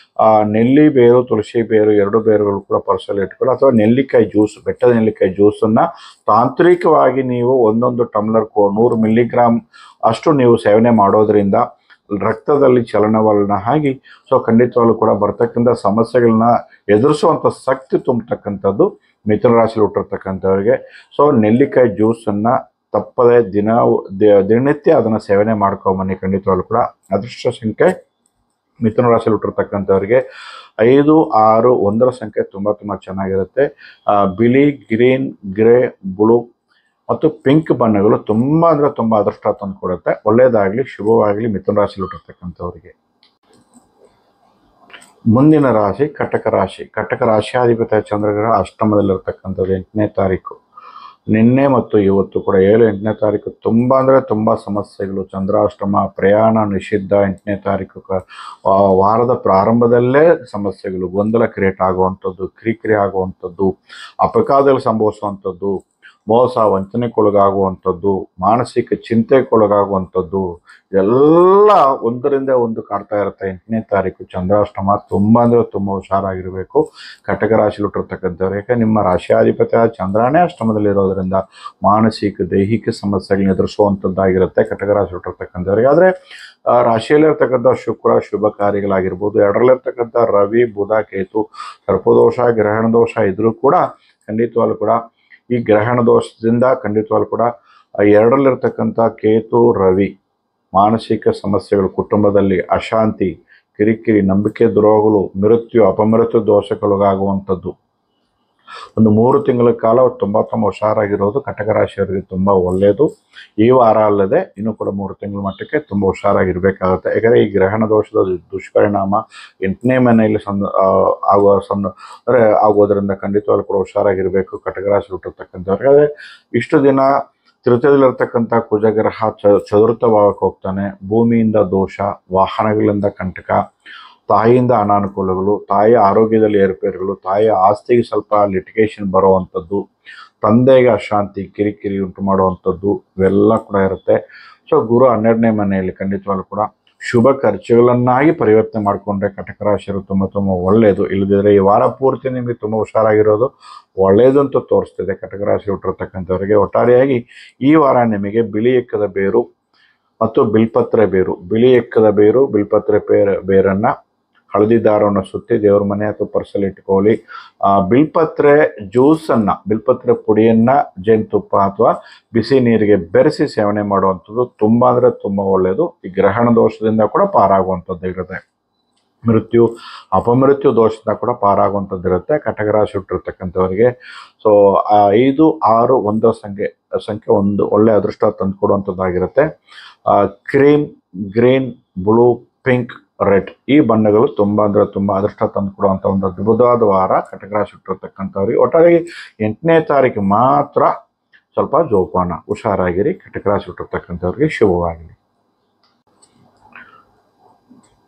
Speaker 1: ನೆಲ್ಲಿ ಬೇರು, ತುಳಸಿ ಬೇರು, 2 ಬೇರುಗಳು ಕೂಡ ಪರ್ಸಲ್ಲಿ ಇಟ್ಕೊಳ್ಳಿ. ಅಥವಾ ನೆಲ್ಲಿಕಾಯಿ ಜ್ಯೂಸ್, ಬೆಟ್ಟದ ನೆಲ್ಲಿಕಾಯಿ ಜ್ಯೂಸನ್ನು ತಾಂತ್ರಿಕವಾಗಿ ನೀವು 1 ಟಮ್ಲರ್ 100 ಮಿಲಿಗ್ರಾಮ್ ಅಷ್ಟು ನೀವು ಸೇವನೆ ಮಾಡೋದ್ರಿಂದ ರಕ್ತದಲ್ಲಿ ಚಲನವಲನ ಆಗಿ ಸೊ ಖಂಡಿತವಾಗ್ಲೂ ಕೂಡ ಬರ್ತಕ್ಕಂಥ ಸಮಸ್ಯೆಗಳನ್ನ ಎದುರಿಸುವಂಥ ಶಕ್ತಿ ತುಂಬತಕ್ಕಂಥದ್ದು ಮಿಥುನ ರಾಶಿಯಲ್ಲಿ ಹುಟ್ಟಿರ್ತಕ್ಕಂಥವ್ರಿಗೆ. ಸೊ ನೆಲ್ಲಿಕಾಯಿ ಜ್ಯೂಸನ್ನು ತಪ್ಪದೆ ದಿನನಿತ್ಯ ಅದನ್ನು ಸೇವನೆ ಮಾಡ್ಕೊಂಬನ್ನಿ ಖಂಡಿತವಾಗ್ಲೂ ಕೂಡ. ಅದೃಷ್ಟ ಸಂಖ್ಯೆ ಮಿಥುನ ರಾಶಿಯಲ್ಲಿ ಹುಟ್ಟಿರ್ತಕ್ಕಂಥವ್ರಿಗೆ 5, 6, 1 ಸಂಖ್ಯೆ ತುಂಬ ಚೆನ್ನಾಗಿರುತ್ತೆ. ಬಿಳಿ, ಗ್ರೀನ್, ಗ್ರೇ, ಬ್ಲೂ ಮತ್ತು ಪಿಂಕ್ ಬಣ್ಣಗಳು ತುಂಬ ಅಂದರೆ ತುಂಬ ಅದೃಷ್ಟ ತಂದು ಕೊಡುತ್ತೆ. ಒಳ್ಳೆಯದಾಗಲಿ, ಶುಭವಾಗಲಿ ಮಿಥುನ ರಾಶಿಯಲ್ಲಿ ಹುಟ್ಟಿರ್ತಕ್ಕಂಥವ್ರಿಗೆ. ಮುಂದಿನ ರಾಶಿ ಕಟಕ ರಾಶಿ. ಕಟಕ ರಾಶಿಯಾಧಿಪತಿ ಚಂದ್ರಗ್ರಹ ಅಷ್ಟಮದಲ್ಲಿರ್ತಕ್ಕಂಥದ್ದು 8ನೇ ತಾರೀಕು. ನಿನ್ನೆ ಮತ್ತು ಇವತ್ತು ಕೂಡ 7, 8ನೇ ತಾರೀಕು ತುಂಬ ಅಂದರೆ ತುಂಬ ಸಮಸ್ಯೆಗಳು. ಚಂದ್ರಾಷ್ಟಮ, ಪ್ರಯಾಣ ನಿಷಿದ್ಧ. 8ನೇ ತಾರೀಕು ವಾರದ ಪ್ರಾರಂಭದಲ್ಲೇ ಸಮಸ್ಯೆಗಳು, ಗೊಂದಲ ಕ್ರಿಯೇಟ್ ಆಗುವಂಥದ್ದು, ಕಿರಿಕಿರಿ ಆಗುವಂಥದ್ದು, ಅಪಘಾತಗಳು ಸಂಭವಿಸುವಂಥದ್ದು, ಮೋಸ ವಂಚನೆಗೊಳಗಾಗುವಂಥದ್ದು, ಮಾನಸಿಕ ಚಿಂತೆಗೊಳಗಾಗುವಂಥದ್ದು ಎಲ್ಲ ಒಂದರಿಂದ ಒಂದು ಕಾಡ್ತಾ ಇರುತ್ತೆ. 8ನೇ ತಾರೀಕು ಚಂದ್ರಾಷ್ಟಮ. ತುಂಬ ಅಂದರೆ ತುಂಬ ಹುಷಾರಾಗಿರಬೇಕು ಕಟಕ ರಾಶಿಯಲ್ಲಿ ಹುಟ್ಟಿರ್ತಕ್ಕಂಥವ್ರು. ಯಾಕೆ ನಿಮ್ಮ ರಾಶಿಯಾಧಿಪತಿ ಚಂದ್ರನೇ ಅಷ್ಟಮದಲ್ಲಿರೋದ್ರಿಂದ ಮಾನಸಿಕ, ದೈಹಿಕ ಸಮಸ್ಯೆಗಳನ್ನ ಎದುರಿಸುವಂಥದ್ದಾಗಿರುತ್ತೆ ಕಟಕ ರಾಶಿ ಹುಟ್ಟಿರ್ತಕ್ಕಂಥವ್ರಿಗೆ. ಆದರೆ ರಾಶಿಯಲ್ಲಿರ್ತಕ್ಕಂಥ ಶುಕ್ರ ಶುಭ ಕಾರ್ಯಗಳಾಗಿರ್ಬೋದು, 2ರಲ್ಲಿರ್ತಕ್ಕಂಥ ರವಿ, ಬುಧ, ಕೇತು ಸರ್ಪದೋಷ, ಗ್ರಹಣ ದೋಷ ಇದ್ರೂ ಕೂಡ ಖಂಡಿತವಾಗ್ಲೂ ಕೂಡ ಈ ಗ್ರಹಣ ದೋಷದಿಂದ ಖಂಡಿತವಾಗ್ಲೂ ಕೂಡ 2ರಲ್ಲಿರ್ತಕ್ಕಂಥ ಕೇತು, ರವಿ ಮಾನಸಿಕ ಸಮಸ್ಯೆಗಳು, ಕುಟುಂಬದಲ್ಲಿ ಅಶಾಂತಿ, ಕಿರಿಕಿರಿ, ನಂಬಿಕೆ ದ್ರೋಹಗಳು, ಮೃತ್ಯು, ಅಪಮೃತ್ಯು ದೋಷಗಳಿಗಾಗುವಂಥದ್ದು. ಒಂದು 3 ತಿಂಗಳ ಕಾಲ ತುಂಬ ಹುಷಾರಾಗಿರೋದು ಕಟಕ ರಾಶಿಯವರಿಗೆ ತುಂಬ ಒಳ್ಳೆಯದು. ಈ ವಾರ ಅಲ್ಲದೆ ಇನ್ನೂ ಕೂಡ 3 ತಿಂಗಳ ಮಟ್ಟಕ್ಕೆ ತುಂಬ ಹುಷಾರಾಗಿರಬೇಕಾಗುತ್ತೆ. ಯಾಕಂದರೆ ಈ ಗ್ರಹಣ ದೋಷದ ದುಷ್ಪರಿಣಾಮ 8ನೇ ಮನೆಯಲ್ಲಿ ಆಗೋದ್ರಿಂದ ಖಂಡಿತವಾಗ್ಲೂ ಕೂಡ ಹುಷಾರಾಗಿರಬೇಕು ಕಟಕ ರಾಶಿ ಹುಟ್ಟಿರ್ತಕ್ಕಂಥವ್ರಿಗೆ. ಆದರೆ ಇಷ್ಟು ದಿನ ತೃತೀಯದಲ್ಲಿರ್ತಕ್ಕಂಥ ಕುಜಗ್ರಹ ಚತುರ್ಥ ಭಾವಕ್ಕೆ ಹೋಗ್ತಾನೆ. ಭೂಮಿಯಿಂದ ದೋಷ, ವಾಹನಗಳಿಂದ ಕಂಟಕ, ತಾಯಿಯಿಂದ ಅನಾನುಕೂಲಗಳು, ತಾಯಿಯ ಆರೋಗ್ಯದಲ್ಲಿ ಏರುಪೇರುಗಳು, ತಾಯಿಯ ಆಸ್ತಿಗೆ ಸ್ವಲ್ಪ ಲಿಟಿಗೇಷನ್ ಬರುವಂಥದ್ದು, ತಂದೆಗೆ ಅಶಾಂತಿ, ಕಿರಿಕಿರಿ ಉಂಟು ಮಾಡುವಂಥದ್ದು ಇವೆಲ್ಲ ಕೂಡ ಇರುತ್ತೆ. ಸೊ ಗುರು 12ನೇ ಮನೆಯಲ್ಲಿ ಖಂಡಿತವಾಗ್ಲೂ ಕೂಡ ಶುಭ ಖರ್ಚುಗಳನ್ನಾಗಿ ಪರಿವರ್ತನೆ ಮಾಡಿಕೊಂಡ್ರೆ ಕಟಕ ರಾಶಿಯರು ತುಂಬ ಒಳ್ಳೆಯದು. ಇಲ್ಲದಿದ್ದರೆ ಈ ವಾರ ಪೂರ್ತಿ ನಿಮಗೆ ತುಂಬ ಹುಷಾರಾಗಿರೋದು ಒಳ್ಳೆಯದು ಅಂತ ತೋರಿಸ್ತಿದೆ ಕಟಕ ರಾಶಿ ಹುಟ್ಟಿರ್ತಕ್ಕಂಥವರಿಗೆ. ಒಟ್ಟಾರೆಯಾಗಿ ಈ ವಾರ ನಿಮಗೆ ಬಿಳಿ ಎಕ್ಕದ ಬೇರು ಮತ್ತು ಬಿಲ್ಪತ್ರೆ ಬೇರು, ಬಿಳಿ ಎಕ್ಕದ ಬೇರು, ಬಿಲ್ಪತ್ರೆ ಬೇರನ್ನು ಹಳದಿ ದಾರವನ್ನು ಸುತ್ತಿ ದೇವ್ರ ಮನೆ ಅಥವಾ ಪರ್ಸಲ್ಲಿ ಇಟ್ಕೊಳ್ಳಿ. ಬಿಲ್ಪತ್ರೆ ಜ್ಯೂಸನ್ನು, ಬಿಲ್ಪತ್ರೆ ಪುಡಿಯನ್ನು ಜೇನುತುಪ್ಪ ಅಥವಾ ಬಿಸಿ ನೀರಿಗೆ ಬೆರೆಸಿ ಸೇವನೆ ಮಾಡುವಂಥದ್ದು ತುಂಬ ಅಂದರೆ ತುಂಬ ಒಳ್ಳೆಯದು. ಈ ಗ್ರಹಣ ದೋಷದಿಂದ ಕೂಡ ಪಾರಾಗುವಂಥದ್ದು ಇರುತ್ತೆ. ಮೃತ್ಯು ಅಪಮೃತ್ಯು ದೋಷದಿಂದ ಕೂಡ ಪಾರಾಗುವಂಥದ್ದು ಇರುತ್ತೆ ಕಟಕ ರಾಶಿ ಹುಟ್ಟಿರ್ತಕ್ಕಂಥವರಿಗೆ. ಸೊ 5, 6, 1 ಸಂಖ್ಯೆ ಒಂದು ಒಳ್ಳೆ ಅದೃಷ್ಟ ತಂದುಕೊಡುವಂಥದ್ದಾಗಿರುತ್ತೆ. Cream, green, blue, pink, red ಈ ಬಣ್ಣಗಳು ತುಂಬ ಅಂದರೆ ತುಂಬ ಅದೃಷ್ಟ ತಂದುಕೊಡುವಂಥ ಒಂದು ಅದ್ಭುತವಾದ ವಾರ ಕಟಕ ರಾಶಿ ಹುಟ್ಟಿರ್ತಕ್ಕಂಥವ್ರಿಗೆ. ಒಟ್ಟಾಗಿ 8ನೇ ತಾರೀಕು ಮಾತ್ರ ಸ್ವಲ್ಪ ಜೋಪಾನ, ಹುಷಾರಾಗಿರಿ. ಕಟಕ ರಾಶಿ ಹುಟ್ಟಿರ್ತಕ್ಕಂಥವ್ರಿಗೆ ಶುಭವಾಗಲಿ.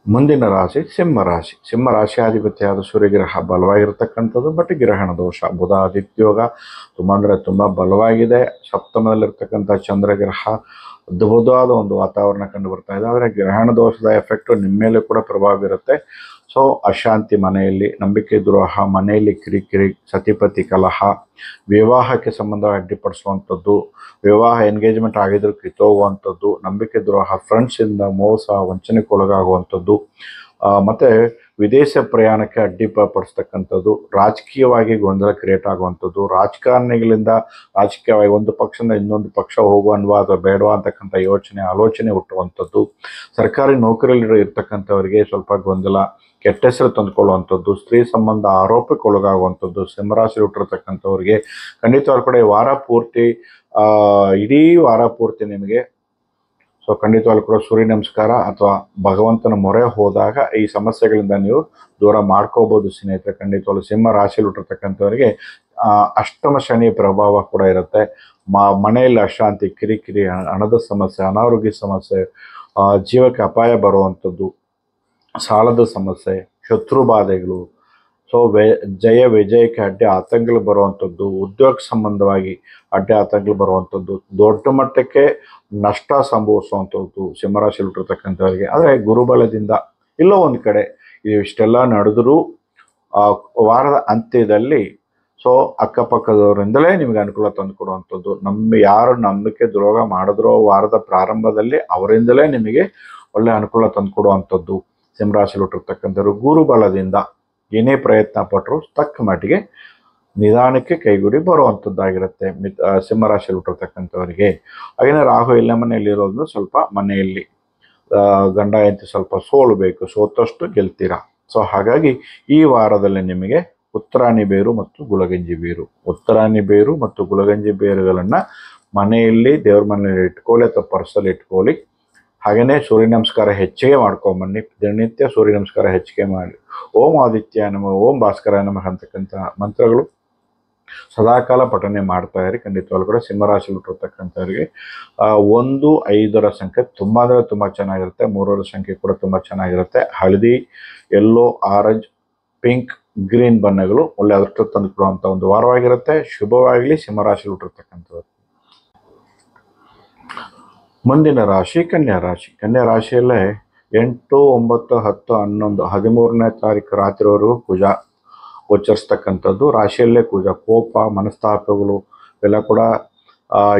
Speaker 1: ಮುಂದಿನ ರಾಶಿ ಸಿಂಹರಾಶಿ. ಸಿಂಹರಾಶಿಯಾಧಿಪತಿಯಾದ ಸೂರ್ಯಗ್ರಹ ಬಲವಾಗಿರ್ತಕ್ಕಂಥದ್ದು. ಬಟ್ ಗ್ರಹಣ ದೋಷ, ಬುಧ ಆದಿತ್ಯೋಗ ತುಂಬ ಅಂದರೆ ತುಂಬ ಬಲವಾಗಿದೆ. ಸಪ್ತಮದಲ್ಲಿರ್ತಕ್ಕಂಥ ಚಂದ್ರಗ್ರಹ ಅದ್ಭುತವಾದ ಒಂದು ವಾತಾವರಣ ಕಂಡು ಬರ್ತಾ ಇದೆ. ಆದರೆ ಗ್ರಹಣ ದೋಷದ ಎಫೆಕ್ಟು ನಿಮ್ಮ ಮೇಲೆ ಕೂಡ ಪ್ರಭಾವ ಬೀರುತ್ತೆ. ಸೊ ಅಶಾಂತಿ ಮನೆಯಲ್ಲಿ, ನಂಬಿಕೆ ದ್ರೋಹ, ಮನೆಯಲ್ಲಿ ಕಿರಿಕಿರಿ, ಸತಿಪತಿ ಕಲಹ, ವಿವಾಹಕ್ಕೆ ಸಂಬಂಧ ಅಡ್ಡಿಪಡಿಸುವಂಥದ್ದು, ವಿವಾಹ ಎಂಗೇಜ್ಮೆಂಟ್ ಆಗಿದ್ರು ಕಿತ್ತೋಗುವಂಥದ್ದು, ನಂಬಿಕೆ ದ್ರೋಹ, ಫ್ರೆಂಡ್ಸಿಂದ ಮೋಸ ವಂಚನೆಗೊಳಗಾಗುವಂಥದ್ದು, ಮತ್ತು ವಿದೇಶ ಪ್ರಯಾಣಕ್ಕೆ ಅಡ್ಡಿಪಡಿಸ್ತಕ್ಕಂಥದ್ದು, ರಾಜಕೀಯವಾಗಿ ಗೊಂದಲ ಕ್ರಿಯೇಟ್ ಆಗುವಂಥದ್ದು, ರಾಜಕಾರಣಿಗಳಿಂದ ರಾಜಕೀಯವಾಗಿ ಒಂದು ಪಕ್ಷದಿಂದ ಇನ್ನೊಂದು ಪಕ್ಷ ಹೋಗುವನ್ವಾ ಅಥವಾ ಬೇಡವಾ ಅಂತಕ್ಕಂಥ ಆಲೋಚನೆ ಹುಟ್ಟುವಂಥದ್ದು, ಸರ್ಕಾರಿ ನೌಕರಿಯಲ್ಲಿ ಇರ್ತಕ್ಕಂಥವರಿಗೆ ಸ್ವಲ್ಪ ಗೊಂದಲ, ಕೆಟ್ಟ ಹೆಸರು ತಂದುಕೊಳ್ಳುವಂಥದ್ದು, ಸ್ತ್ರೀ ಸಂಬಂಧ ಆರೋಪಕ್ಕೊಳಗಾಗುವಂಥದ್ದು ಸಿಂಹರಾಶಿ ಹುಟ್ಟಿರ್ತಕ್ಕಂಥವ್ರಿಗೆ ಖಂಡಿತವಾಗ್ಲೂ ಕೂಡ ಈ ವಾರ ಪೂರ್ತಿ, ಇಡೀ ವಾರ ಪೂರ್ತಿ ನಿಮಗೆ ಸೊ ಖಂಡಿತವಾಗ್ಲೂ ಕೂಡ ಸೂರ್ಯ ನಮಸ್ಕಾರ ಅಥವಾ ಭಗವಂತನ ಮೊರೆ ಹೋದಾಗ ಈ ಸಮಸ್ಯೆಗಳಿಂದ ನೀವು ದೂರ ಮಾಡ್ಕೋಬೋದು ಸ್ನೇಹಿತರೆ. ಖಂಡಿತವಾಗ್ಲೂ ಸಿಂಹ ರಾಶಿಯಲ್ಲಿ ಹುಟ್ಟಿರ್ತಕ್ಕಂಥವರಿಗೆ ಅಷ್ಟಮ ಶನಿ ಪ್ರಭಾವ ಕೂಡ ಇರುತ್ತೆ. ಮನೆಯಲ್ಲಿ ಅಶಾಂತಿ, ಕಿರಿಕಿರಿ, ಹಣದ ಸಮಸ್ಯೆ, ಅನಾರೋಗ್ಯ ಸಮಸ್ಯೆ, ಜೀವಕ್ಕೆ ಅಪಾಯ ಬರುವಂಥದ್ದು, ಸಾಲದ ಸಮಸ್ಯೆ, ಶತ್ರು ಬಾಧೆಗಳು, ಸೊ ಜಯ ವಿಜಯಕ್ಕೆ ಅಡ್ಡಿ ಆತಂಕಗಳು ಬರುವಂಥದ್ದು, ಉದ್ಯೋಗ ಸಂಬಂಧವಾಗಿ ಅಡ್ಡಿ ಆತಂಕಗಳು ಬರುವಂಥದ್ದು, ದೊಡ್ಡ ಮಟ್ಟಕ್ಕೆ ನಷ್ಟ ಸಂಭವಿಸುವಂಥದ್ದು ಸಿಂಹರಾಶಿಯಲ್ಲಿ ಹುಟ್ಟಿರ್ತಕ್ಕಂಥವರಿಗೆ. ಆದರೆ ಗುರುಬಲದಿಂದ ಎಲ್ಲೋ ಒಂದು ಕಡೆ ಇಷ್ಟೆಲ್ಲ ನಡೆದರೂ ವಾರದ ಅಂತ್ಯದಲ್ಲಿ ಸೊ ಅಕ್ಕಪಕ್ಕದವರಿಂದಲೇ ನಿಮಗೆ ಅನುಕೂಲ ತಂದುಕೊಡುವಂಥದ್ದು, ಯಾರು ನಂಬಿಕೆ ದ್ರೋಹ ಮಾಡಿದ್ರೋ ವಾರದ ಪ್ರಾರಂಭದಲ್ಲಿ ಅವರಿಂದಲೇ ನಿಮಗೆ ಒಳ್ಳೆ ಅನುಕೂಲ ತಂದುಕೊಡುವಂಥದ್ದು ಸಿಂಹರಾಶಿಯಲ್ಲಿ ಹುಟ್ಟಿರ್ತಕ್ಕಂಥವ್ರು. ಗುರುಬಲದಿಂದ ಏನೇ ಪ್ರಯತ್ನ ಪಟ್ಟರು ತಕ್ಕ ಮಟ್ಟಿಗೆ ನಿಧಾನಕ್ಕೆ ಕೈಗೂಡಿ ಬರುವಂಥದ್ದಾಗಿರುತ್ತೆ ಸಿಂಹರಾಶಿಯಲ್ಲಿ ಹುಟ್ಟಿರ್ತಕ್ಕಂಥವರಿಗೆ. ಹಾಗೆಯೇ ರಾಹು ಎಲ್ಲ ಮನೆಯಲ್ಲಿರೋದ್ರಿಂದ ಸ್ವಲ್ಪ ಮನೆಯಲ್ಲಿ ಗಂಡ ಹೆಂಡತಿ ಸ್ವಲ್ಪ ಸೋಲಬೇಕು, ಸೋತಷ್ಟು ಗೆಲ್ತೀರಾ. ಸೊ ಹಾಗಾಗಿ ಈ ವಾರದಲ್ಲಿ ನಿಮಗೆ ಉತ್ತರಾಣಿ ಬೇರು ಮತ್ತು ಗುಲಗಂಜಿ ಬೇರು, ಗುಲಗಂಜಿ ಬೇರುಗಳನ್ನು ಮನೆಯಲ್ಲಿ ದೇವ್ರ ಮನೆಯಲ್ಲಿ ಇಟ್ಕೊಳ್ಳಿ ಅಥವಾ ಪರ್ಸಲ್ಲಿ ಇಟ್ಕೊಳ್ಳಿ. ಹಾಗೆಯೇ ಸೂರ್ಯ ನಮಸ್ಕಾರ ಹೆಚ್ಚಿಗೆ ಮಾಡ್ಕೊಂಬನ್ನಿ. ದಿನನಿತ್ಯ ಸೂರ್ಯ ನಮಸ್ಕಾರ ಹೆಚ್ಚಿಗೆ ಮಾಡಿ ಓಂ ಆದಿತ್ಯ ನಮಃ, ಓಂ ಭಾಸ್ಕರ ನಮಃ ಅಂತಕ್ಕಂಥ ಮಂತ್ರಗಳು ಸದಾಕಾಲ ಪಠನೆ ಮಾಡ್ತಾ ಇರಿ. ಖಂಡಿತವಾಗ್ಲೂ ಕೂಡ ಸಿಂಹರಾಶಿ ಹುಟ್ಟಿರ್ತಕ್ಕಂಥವ್ರಿಗೆ 1, 5ರ ಸಂಖ್ಯೆ ತುಂಬ ಅಂದರೆ ತುಂಬ ಚೆನ್ನಾಗಿರುತ್ತೆ. 3ರ ಸಂಖ್ಯೆ ಕೂಡ ತುಂಬ ಚೆನ್ನಾಗಿರುತ್ತೆ. ಹಳದಿ, ಯೆಲ್ಲೋ, ಆರೆಂಜ್, ಪಿಂಕ್, ಗ್ರೀನ್ ಬಣ್ಣಗಳು ಒಳ್ಳೆ ಅದೃಷ್ಟ ತಂದುಕೊಡುವಂಥ ಒಂದು ವಾರವಾಗಿರುತ್ತೆ. ಶುಭವಾಗಲಿ ಸಿಂಹರಾಶಿ ಹುಟ್ಟಿರ್ತಕ್ಕಂಥವ್ರು. ಮುಂದಿನ ರಾಶಿ ಕನ್ಯಾ ರಾಶಿ. ಕನ್ಯಾ ರಾಶಿಯಲ್ಲೇ 8, 9, 10, 11, 13ನೇ ತಾರೀಕು ರಾತ್ರಿವರೆಗೂ ಕುಜ ಗೋಚರಿಸ್ತಕ್ಕಂಥದ್ದು. ರಾಶಿಯಲ್ಲೇ ಕುಜ ಕೋಪ, ಮನಸ್ತಾಪಗಳು ಎಲ್ಲ ಕೂಡ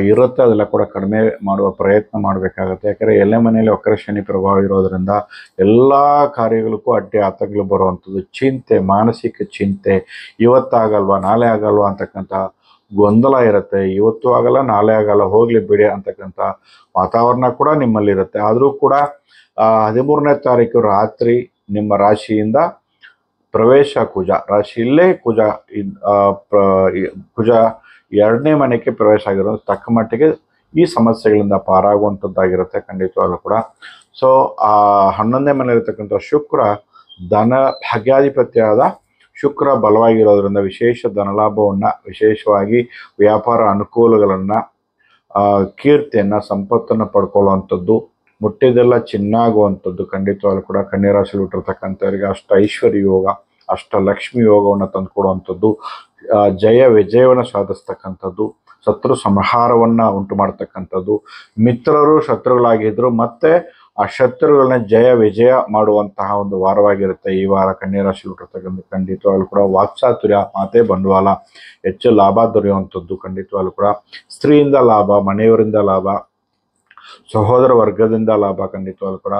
Speaker 1: ಇರುತ್ತೆ. ಅದೆಲ್ಲ ಕೂಡ ಕಡಿಮೆ ಮಾಡುವ ಪ್ರಯತ್ನ ಮಾಡಬೇಕಾಗುತ್ತೆ. ಯಾಕಂದರೆ ಎಲ್ಲ ಮನೆಯಲ್ಲಿ ವಕ್ರ ಶನಿ ಪ್ರಭಾವ ಇರೋದರಿಂದ ಎಲ್ಲ ಕಾರ್ಯಗಳಿಗೂ ಅಡ್ಡಿ ಆತಂಕಗಳು ಬರುವಂಥದ್ದು, ಚಿಂತೆ, ಮಾನಸಿಕ ಚಿಂತೆ, ಇವತ್ತಾಗಲ್ವಾ ನಾಳೆ ಆಗಲ್ವಾ ಅಂತಕ್ಕಂಥ ಗೊಂದಲ ಇರುತ್ತೆ. ಇವತ್ತು ಆಗಲ್ಲ ನಾಳೆ ಆಗಲ್ಲ ಹೋಗಲಿ ಬಿಡಿ ಅಂತಕ್ಕಂಥ ವಾತಾವರಣ ಕೂಡ ನಿಮ್ಮಲ್ಲಿರುತ್ತೆ. ಆದರೂ ಕೂಡ 13ನೇ ತಾರೀಕು ರಾತ್ರಿ ನಿಮ್ಮ ರಾಶಿಯಿಂದ ಪ್ರವೇಶ ಕುಜ, ರಾಶಿಯಲ್ಲೇ ಕುಜ 2ನೇ ಮನೆಗೆ ಪ್ರವೇಶ ಆಗಿರೋದು ತಕ್ಕ ಮಟ್ಟಿಗೆ ಈ ಸಮಸ್ಯೆಗಳಿಂದ ಪಾರಾಗುವಂಥದ್ದಾಗಿರುತ್ತೆ ಖಂಡಿತವಾಗ್ಲೂ ಕೂಡ. ಸೊ 11ನೇ ಮನೆಯಲ್ಲಿರ್ತಕ್ಕಂಥ ಶುಕ್ರ ಧನ ಭಾಗ್ಯಾಧಿಪತಿಯಾದ ಶುಕ್ರ ಬಲವಾಗಿರೋದ್ರಿಂದ ವಿಶೇಷ ಧನಲಾಭವನ್ನು, ವಿಶೇಷವಾಗಿ ವ್ಯಾಪಾರ ಅನುಕೂಲಗಳನ್ನು, ಕೀರ್ತಿಯನ್ನು, ಸಂಪತ್ತನ್ನು ಪಡ್ಕೊಳ್ಳುವಂಥದ್ದು, ಮುಟ್ಟಿದೆಲ್ಲ ಚಿನ್ನಾಗುವಂಥದ್ದು ಖಂಡಿತವಾಗ್ಲೂ ಕೂಡ ಕನ್ಯಾ ರಾಶಿಯಲ್ಲಿ ಹುಟ್ಟಿರ್ತಕ್ಕಂಥವ್ರಿಗೆ ಅಷ್ಟ ಐಶ್ವರ್ಯ ಯೋಗ, ಅಷ್ಟ ಲಕ್ಷ್ಮಿ ಯೋಗವನ್ನು ತಂದುಕೊಡುವಂಥದ್ದು, ಜಯ ವಿಜಯವನ್ನು ಸಾಧಿಸ್ತಕ್ಕಂಥದ್ದು, ಶತ್ರು ಸಂಹಾರವನ್ನು ಉಂಟು ಮಾಡ್ತಕ್ಕಂಥದ್ದು, ಮಿತ್ರರು ಶತ್ರುಗಳಾಗಿದ್ದರು ಮತ್ತೆ ಆ ಶತ್ರುಗಳನ್ನ ಜಯ ವಿಜಯ ಮಾಡುವಂತಹ ಒಂದು ವಾರವಾಗಿರುತ್ತೆ ಈ ವಾರ ಕನ್ಯಾ ರಾಶಿಯಲ್ಲಿ ಹುಟ್ಟಿರ್ತಕ್ಕಂಥ. ಖಂಡಿತವಾಗ್ಲೂ ಕೂಡ ವಾಕ್ಚಾತುರ್ಯ, ಮಾತೆ ಬಂಡವಾಳ, ಹೆಚ್ಚು ಲಾಭ ದೊರೆಯುವಂಥದ್ದು ಖಂಡಿತವಾಗ್ಲೂ ಕೂಡ. ಸ್ತ್ರೀಯಿಂದ ಲಾಭ, ಮನೆಯವರಿಂದ ಲಾಭ, ಸಹೋದರ ವರ್ಗದಿಂದ ಲಾಭ ಖಂಡಿತವಾಗ್ಲೂ ಕೂಡ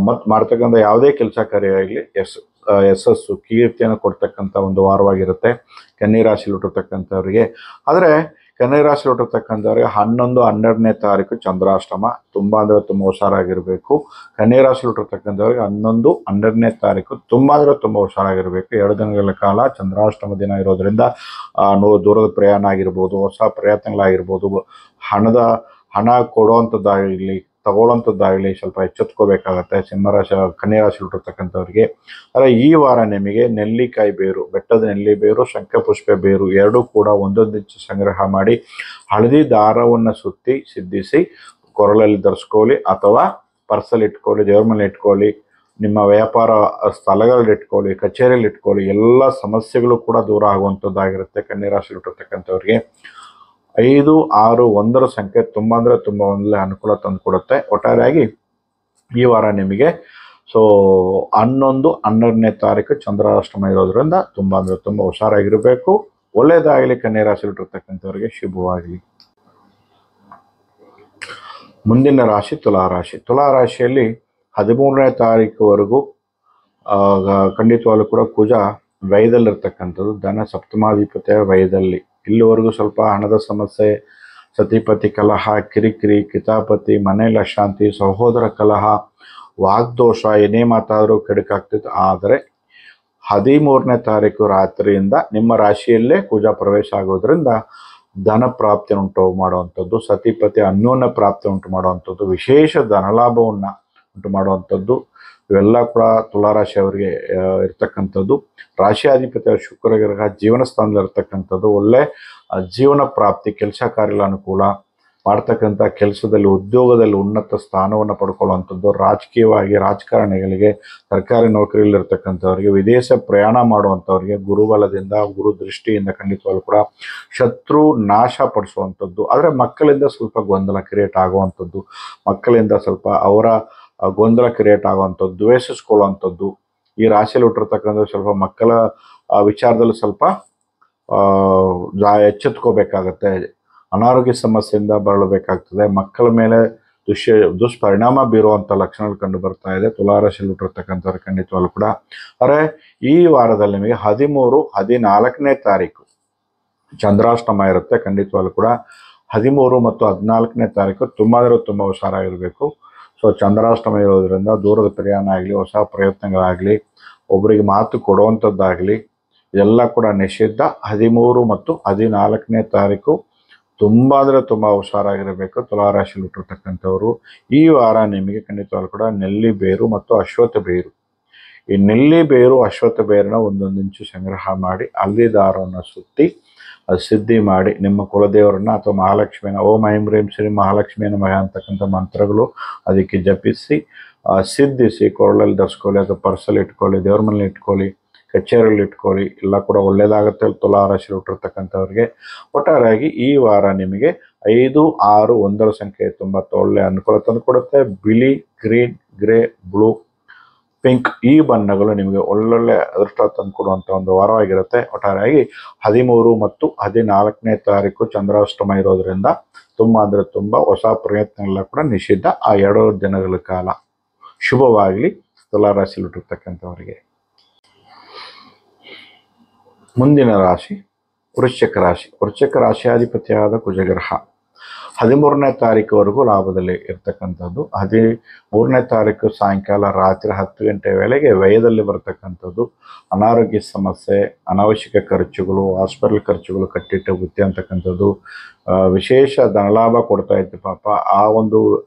Speaker 1: ಮತ್ತು ಮಾಡ್ತಕ್ಕಂಥ ಯಾವುದೇ ಕೆಲಸ ಕಾರ್ಯ ಯಶಸ್ಸು ಕೀರ್ತಿಯನ್ನು ಕೊಡ್ತಕ್ಕಂಥ ಒಂದು ವಾರವಾಗಿರುತ್ತೆ ಕನ್ಯಾ ರಾಶಿಯಲ್ಲಿ ಹುಟ್ಟಿರ್ತಕ್ಕಂಥವ್ರಿಗೆ. ಆದರೆ ಕನ್ಯಾ ರಾಶಿಯಲ್ಲಿ ಹುಟ್ಟಿರ್ತಕ್ಕಂಥವ್ರಿಗೆ 11, 12ನೇ ತಾರೀಕು ಚಂದ್ರಾಷ್ಟಮ. ತುಂಬ ಅಂದರೆ ತುಂಬ ಹುಷಾರಾಗಿರಬೇಕು. ಕನ್ಯಾ ರಾಶಿಯಲ್ಲಿ ಹುಟ್ಟಿರ್ತಕ್ಕಂಥವ್ರಿಗೆ 11, 12ನೇ ತಾರೀಕು ತುಂಬ ಅಂದರೆ ತುಂಬ ಹುಷಾರಾಗಿರಬೇಕು. 2 ದಿನಗಳ ಕಾಲ ಚಂದ್ರಾಷ್ಟಮ ದಿನ ಇರೋದ್ರಿಂದ ದೂರದ ಪ್ರಯಾಣ ಆಗಿರ್ಬೋದು, ಹೊಸ ಪ್ರಯತ್ನಗಳಾಗಿರ್ಬೋದು, ಹಣ ಕೊಡುವಂಥದ್ದಾಗಲಿ ತಗೊಳ್ಳೋಂಥದ್ದಾಗಲಿ ಸ್ವಲ್ಪ ಎಚ್ಚೆತ್ಕೋಬೇಕಾಗತ್ತೆ ಕನ್ಯಾ ರಾಶಿ ಹುಟ್ಟಿರ್ತಕ್ಕಂಥವ್ರಿಗೆ. ಆದರೆ ಈ ವಾರ ನಿಮಗೆ ನೆಲ್ಲಿಕಾಯಿ ಬೇರು, ಬೆಟ್ಟದ ನೆಲ್ಲಿ ಬೇರು, ಶಂಖಪುಷ್ಪ ಬೇರು ಎರಡೂ ಕೂಡ ಒಂದೊಂದು ಇಂಚು ಸಂಗ್ರಹ ಮಾಡಿ ಹಳದಿ ದಾರವನ್ನು ಸುತ್ತಿ ಸಿದ್ಧಿಸಿ ಕೊರಳಲ್ಲಿ ಧರಿಸ್ಕೊಳ್ಳಿ ಅಥವಾ ಪರ್ಸಲ್ಲಿ ಇಟ್ಕೊಳ್ಳಿ, ದೇವ್ರ ಮೇಲೆ ಇಟ್ಕೊಳ್ಳಿ, ನಿಮ್ಮ ವ್ಯಾಪಾರ ಸ್ಥಳಗಳಲ್ಲಿ ಇಟ್ಕೊಳ್ಳಿ, ಕಚೇರಿಯಲ್ಲಿ ಇಟ್ಕೊಳ್ಳಿ. ಎಲ್ಲ ಸಮಸ್ಯೆಗಳು ಕೂಡ ದೂರ ಆಗುವಂಥದ್ದಾಗಿರುತ್ತೆ ಕನ್ಯಾ ರಾಶಿ ಹುಟ್ಟಿರ್ತಕ್ಕಂಥವ್ರಿಗೆ. 5, 6, 1 ಸಂಖ್ಯೆ ತುಂಬ ಅಂದರೆ ತುಂಬ ಒಳ್ಳೆ ಅನುಕೂಲ ತಂದು ಕೊಡುತ್ತೆ. ಒಟ್ಟಾರೆಯಾಗಿ ಈ ವಾರ ನಿಮಗೆ 11, 12ನೇ ತಾರೀಕು ಚಂದ್ರಾಷ್ಟಮ ಇರೋದ್ರಿಂದ ತುಂಬ ಅಂದರೆ ತುಂಬ ಹುಷಾರಾಗಿರಬೇಕು. ಒಳ್ಳೆಯದಾಗಲಿ ಕನ್ಯಾ ರಾಶಿ ಹುಟ್ಟಿರ್ತಕ್ಕಂಥವ್ರಿಗೆ, ಶುಭವಾಗಲಿ. ಮುಂದಿನ ರಾಶಿ ತುಲಾರಾಶಿ. ತುಲಾರಾಶಿಯಲ್ಲಿ 13ನೇ ತಾರೀಕುವರೆಗೂ ಖಂಡಿತವಾಗ್ಲೂ ಕೂಡ ಕುಜ ವ್ಯಯದಲ್ಲಿರ್ತಕ್ಕಂಥದ್ದು, ಧನ ಸಪ್ತಮಾಧಿಪತಿಯ ವ್ಯಯದಲ್ಲಿ. ಇಲ್ಲಿವರೆಗೂ ಸ್ವಲ್ಪ ಹಣದ ಸಮಸ್ಯೆ, ಸತಿಪತಿ ಕಲಹ, ಕಿರಿಕಿರಿ, ಕಿತಾಪತಿ, ಮನೆಯಲ್ಲಿ ಅಶಾಂತಿ, ಸಹೋದರ ಕಲಹ, ವಾಗ್ದೋಷ ಏನೇ ಮಾತಾದರೂ ಕೆಡುಕಾಗ್ತಿತ್ತು. ಆದರೆ 13ನೇ ತಾರೀಕು ರಾತ್ರಿಯಿಂದ ನಿಮ್ಮ ರಾಶಿಯಲ್ಲೇ ಕುಜ ಪ್ರವೇಶ ಆಗೋದ್ರಿಂದ ಧನ ಪ್ರಾಪ್ತಿ ಉಂಟು ಮಾಡುವಂಥದ್ದು, ಸತಿಪತಿ ಅನ್ಯೋನ್ಯ ಪ್ರಾಪ್ತಿ ಉಂಟು ಮಾಡುವಂಥದ್ದು, ವಿಶೇಷ ಧನಲಾಭವನ್ನು ಉಂಟು ಮಾಡುವಂಥದ್ದು ಇವೆಲ್ಲ ಕೂಡ ತುಲಾರಾಶಿಯವರಿಗೆ ಇರ್ತಕ್ಕಂಥದ್ದು. ರಾಶಿಯಾಧಿಪತಿ ಶುಕ್ರ ಗ್ರಹ ಜೀವನ ಸ್ಥಾನದಲ್ಲಿ ಇರ್ತಕ್ಕಂಥದ್ದು, ಒಳ್ಳೆ ಜೀವನ ಪ್ರಾಪ್ತಿ, ಕೆಲಸ ಕಾರ್ಯಗಳ ಅನುಕೂಲ, ಮಾಡ್ತಕ್ಕಂಥ ಕೆಲಸದಲ್ಲಿ ಉದ್ಯೋಗದಲ್ಲಿ ಉನ್ನತ ಸ್ಥಾನವನ್ನು ಪಡ್ಕೊಳ್ಳುವಂಥದ್ದು, ರಾಜಕೀಯವಾಗಿ ರಾಜಕಾರಣಿಗಳಿಗೆ, ಸರ್ಕಾರಿ ನೌಕರಿಯಲ್ಲಿರ್ತಕ್ಕಂಥವ್ರಿಗೆ, ವಿದೇಶ ಪ್ರಯಾಣ ಮಾಡುವಂಥವ್ರಿಗೆ ಗುರುಬಲದಿಂದ ಗುರು ದೃಷ್ಟಿಯಿಂದ ಖಂಡಿತವಾಗ್ಲೂ ಕೂಡ ಶತ್ರು ನಾಶ ಪಡಿಸುವಂಥದ್ದು. ಆದರೆ ಮಕ್ಕಳಿಂದ ಸ್ವಲ್ಪ ಗೊಂದಲ ಕ್ರಿಯೇಟ್ ಆಗುವಂಥದ್ದು, ಮಕ್ಕಳಿಂದ ಸ್ವಲ್ಪ ಅವರ ಗೊಂದಲ ಕ್ರಿಯೇಟ್ ಆಗುವಂಥದ್ದು, ದ್ವೇಷಿಸ್ಕೊಳ್ಳುವಂಥದ್ದು. ಈ ರಾಶಿಯಲ್ಲಿ ಹುಟ್ಟಿರ್ತಕ್ಕಂಥ ಸ್ವಲ್ಪ ಮಕ್ಕಳ ವಿಚಾರದಲ್ಲಿ ಸ್ವಲ್ಪ ಎಚ್ಚೆತ್ಕೋಬೇಕಾಗತ್ತೆ. ಅನಾರೋಗ್ಯ ಸಮಸ್ಯೆಯಿಂದ ಬಳಲಬೇಕಾಗ್ತದೆ. ಮಕ್ಕಳ ಮೇಲೆ ದುಷ್ಪರಿಣಾಮ ಬೀರುವಂಥ ಲಕ್ಷಣಗಳು ಕಂಡು ಬರ್ತಾ ಇದೆ ತುಲಾರಾಶಿಯಲ್ಲಿ ಹುಟ್ಟಿರ್ತಕ್ಕಂಥವ್ರು ಖಂಡಿತವಾಗ್ಲೂ ಕೂಡ. ಆದರೆ ಈ ವಾರದಲ್ಲಿ ನಿಮಗೆ 13, 14ನೇ ತಾರೀಕು ಚಂದ್ರಾಷ್ಟಮ ಇರುತ್ತೆ ಖಂಡಿತವಾಗ್ಲೂ ಕೂಡ. 13 ಮತ್ತು 14ನೇ ತಾರೀಕು ತುಂಬ ಹುಷಾರಾಗಿರಬೇಕು. ಚಂದ್ರಾಷ್ಟಮ ಇರೋದ್ರಿಂದ ದೂರದ ಪ್ರಯಾಣ ಆಗಲಿ, ಹೊಸ ಪ್ರಯತ್ನಗಳಾಗಲಿ, ಒಬ್ಬರಿಗೆ ಮಾತು ಕೊಡುವಂಥದ್ದಾಗಲಿ ಇದೆಲ್ಲ ಕೂಡ ನಿಷಿದ್ಧ. 13 ಮತ್ತು 14ನೇ ತಾರೀಕು ತುಂಬ ಅಂದರೆ ತುಂಬ ಹುಷಾರಾಗಿರಬೇಕು ತುಲಾರಾಶಿಯಲ್ಲಿ ಹುಟ್ಟಿರ್ತಕ್ಕಂಥವ್ರು. ಈ ವಾರ ನಿಮಗೆ ಖಂಡಿತವಾಗ್ಲೂ ಕೂಡ ನೆಲ್ಲಿ ಬೇರು ಮತ್ತು ಅಶ್ವತ್ಥ ಬೇರು, ಈ ನೆಲ್ಲಿ ಬೇರು ಅಶ್ವತ್ಥ ಬೇರನ್ನ ಒಂದೊಂದು ಇಂಚು ಸಂಗ್ರಹ ಮಾಡಿ ಹಳದಿ ದಾರವನ್ನು ಸುತ್ತಿ ಸಿದ್ಧಿ ಮಾಡಿ ನಿಮ್ಮ ಕುಲದೇವರನ್ನ ಅಥವಾ ಮಹಾಲಕ್ಷ್ಮಿಯನ್ನು ಓಂ ಐಂ ಹ್ರೀಂ ಶ್ರೀ ಮಹಾಲಕ್ಷ್ಮಿಯ ನಮಃ ಅಂತಕ್ಕಂಥ ಮಂತ್ರಗಳು ಅದಕ್ಕೆ ಜಪಿಸಿ ಸಿದ್ಧಿಸಿ ಕೊರಳಲ್ಲಿ ಧರಿಸ್ಕೊಳ್ಳಿ ಅಥವಾ ಪರ್ಸಲ್ಲಿ ಇಟ್ಕೊಳ್ಳಿ, ದೇವ್ರ ಮನೇಲಿ ಇಟ್ಕೊಳ್ಳಿ, ಕಚೇರಿಯಲ್ಲಿ ಇಟ್ಕೊಳ್ಳಿ. ಎಲ್ಲ ಕೂಡ ಒಳ್ಳೆಯದಾಗುತ್ತೆ ತುಲಾರಾಶಿ ಹುಟ್ಟಿರ್ತಕ್ಕಂಥವ್ರಿಗೆ. ಒಟ್ಟಾರೆಯಾಗಿ ಈ ವಾರ ನಿಮಗೆ 5, 6, 1 ಸಂಖ್ಯೆ ತುಂಬ ಒಳ್ಳೆ ಅನುಕೂಲ ತಂದು ಕೊಡುತ್ತೆ. ಬಿಳಿ, ಗ್ರೀನ್, ಗ್ರೇ, ಬ್ಲೂ, ಪಿಂಕ್ ಈ ಬಣ್ಣಗಳು ನಿಮಗೆ ಒಳ್ಳೊಳ್ಳೆ ಅದೃಷ್ಟ ತಂದು ಕೊಡುವಂಥ ಒಂದು ವಾರವಾಗಿರುತ್ತೆ. ಒಟ್ಟಾರೆಯಾಗಿ 13 ಮತ್ತು 14ನೇ ತಾರೀಕು ಚಂದ್ರಾಷ್ಟಮ ಇರೋದ್ರಿಂದ ತುಂಬ ಅಂದರೆ ತುಂಬ ಹೊಸ ಪ್ರಯತ್ನಗಳೆಲ್ಲ ಕೂಡ ನಿಷಿದ್ಧ ಆ 2 ದಿನಗಳ ಕಾಲ. ಶುಭವಾಗಲಿ ತುಲಾರಾಶಿಯಲ್ಲಿ ಹುಟ್ಟಿರ್ತಕ್ಕಂಥವರಿಗೆ. ಮುಂದಿನ ರಾಶಿ ವೃಶ್ಚಿಕ ರಾಶಿ. ವೃಶ್ಚಿಕ ರಾಶಿಯಾಧಿಪತಿಯಾದ ಕುಜಗ್ರಹ 13ನೇ ತಾರೀಕುವರೆಗೂ ಲಾಭದಲ್ಲಿ ಇರ್ತಕ್ಕಂಥದ್ದು. 13ನೇ ತಾರೀಕು ಸಾಯಂಕಾಲ ರಾತ್ರಿ 10 ಗಂಟೆ ವೇಳೆಗೆ ವ್ಯಯದಲ್ಲಿ ಬರ್ತಕ್ಕಂಥದ್ದು. ಅನಾರೋಗ್ಯ ಸಮಸ್ಯೆ, ಅನಾವಶ್ಯಕ ಖರ್ಚುಗಳು, ಹಾಸ್ಪಿಟಲ್ ಖರ್ಚುಗಳು, ಕಟ್ಟಿಟ್ಟ ಬುತ್ತಿ ಅಂತಕ್ಕಂಥದ್ದು, ವಿಶೇಷ ಧನಲಾಭ ಕೊಡ್ತಾ ಇತ್ತು ಪಾಪ. ಆ ಒಂದು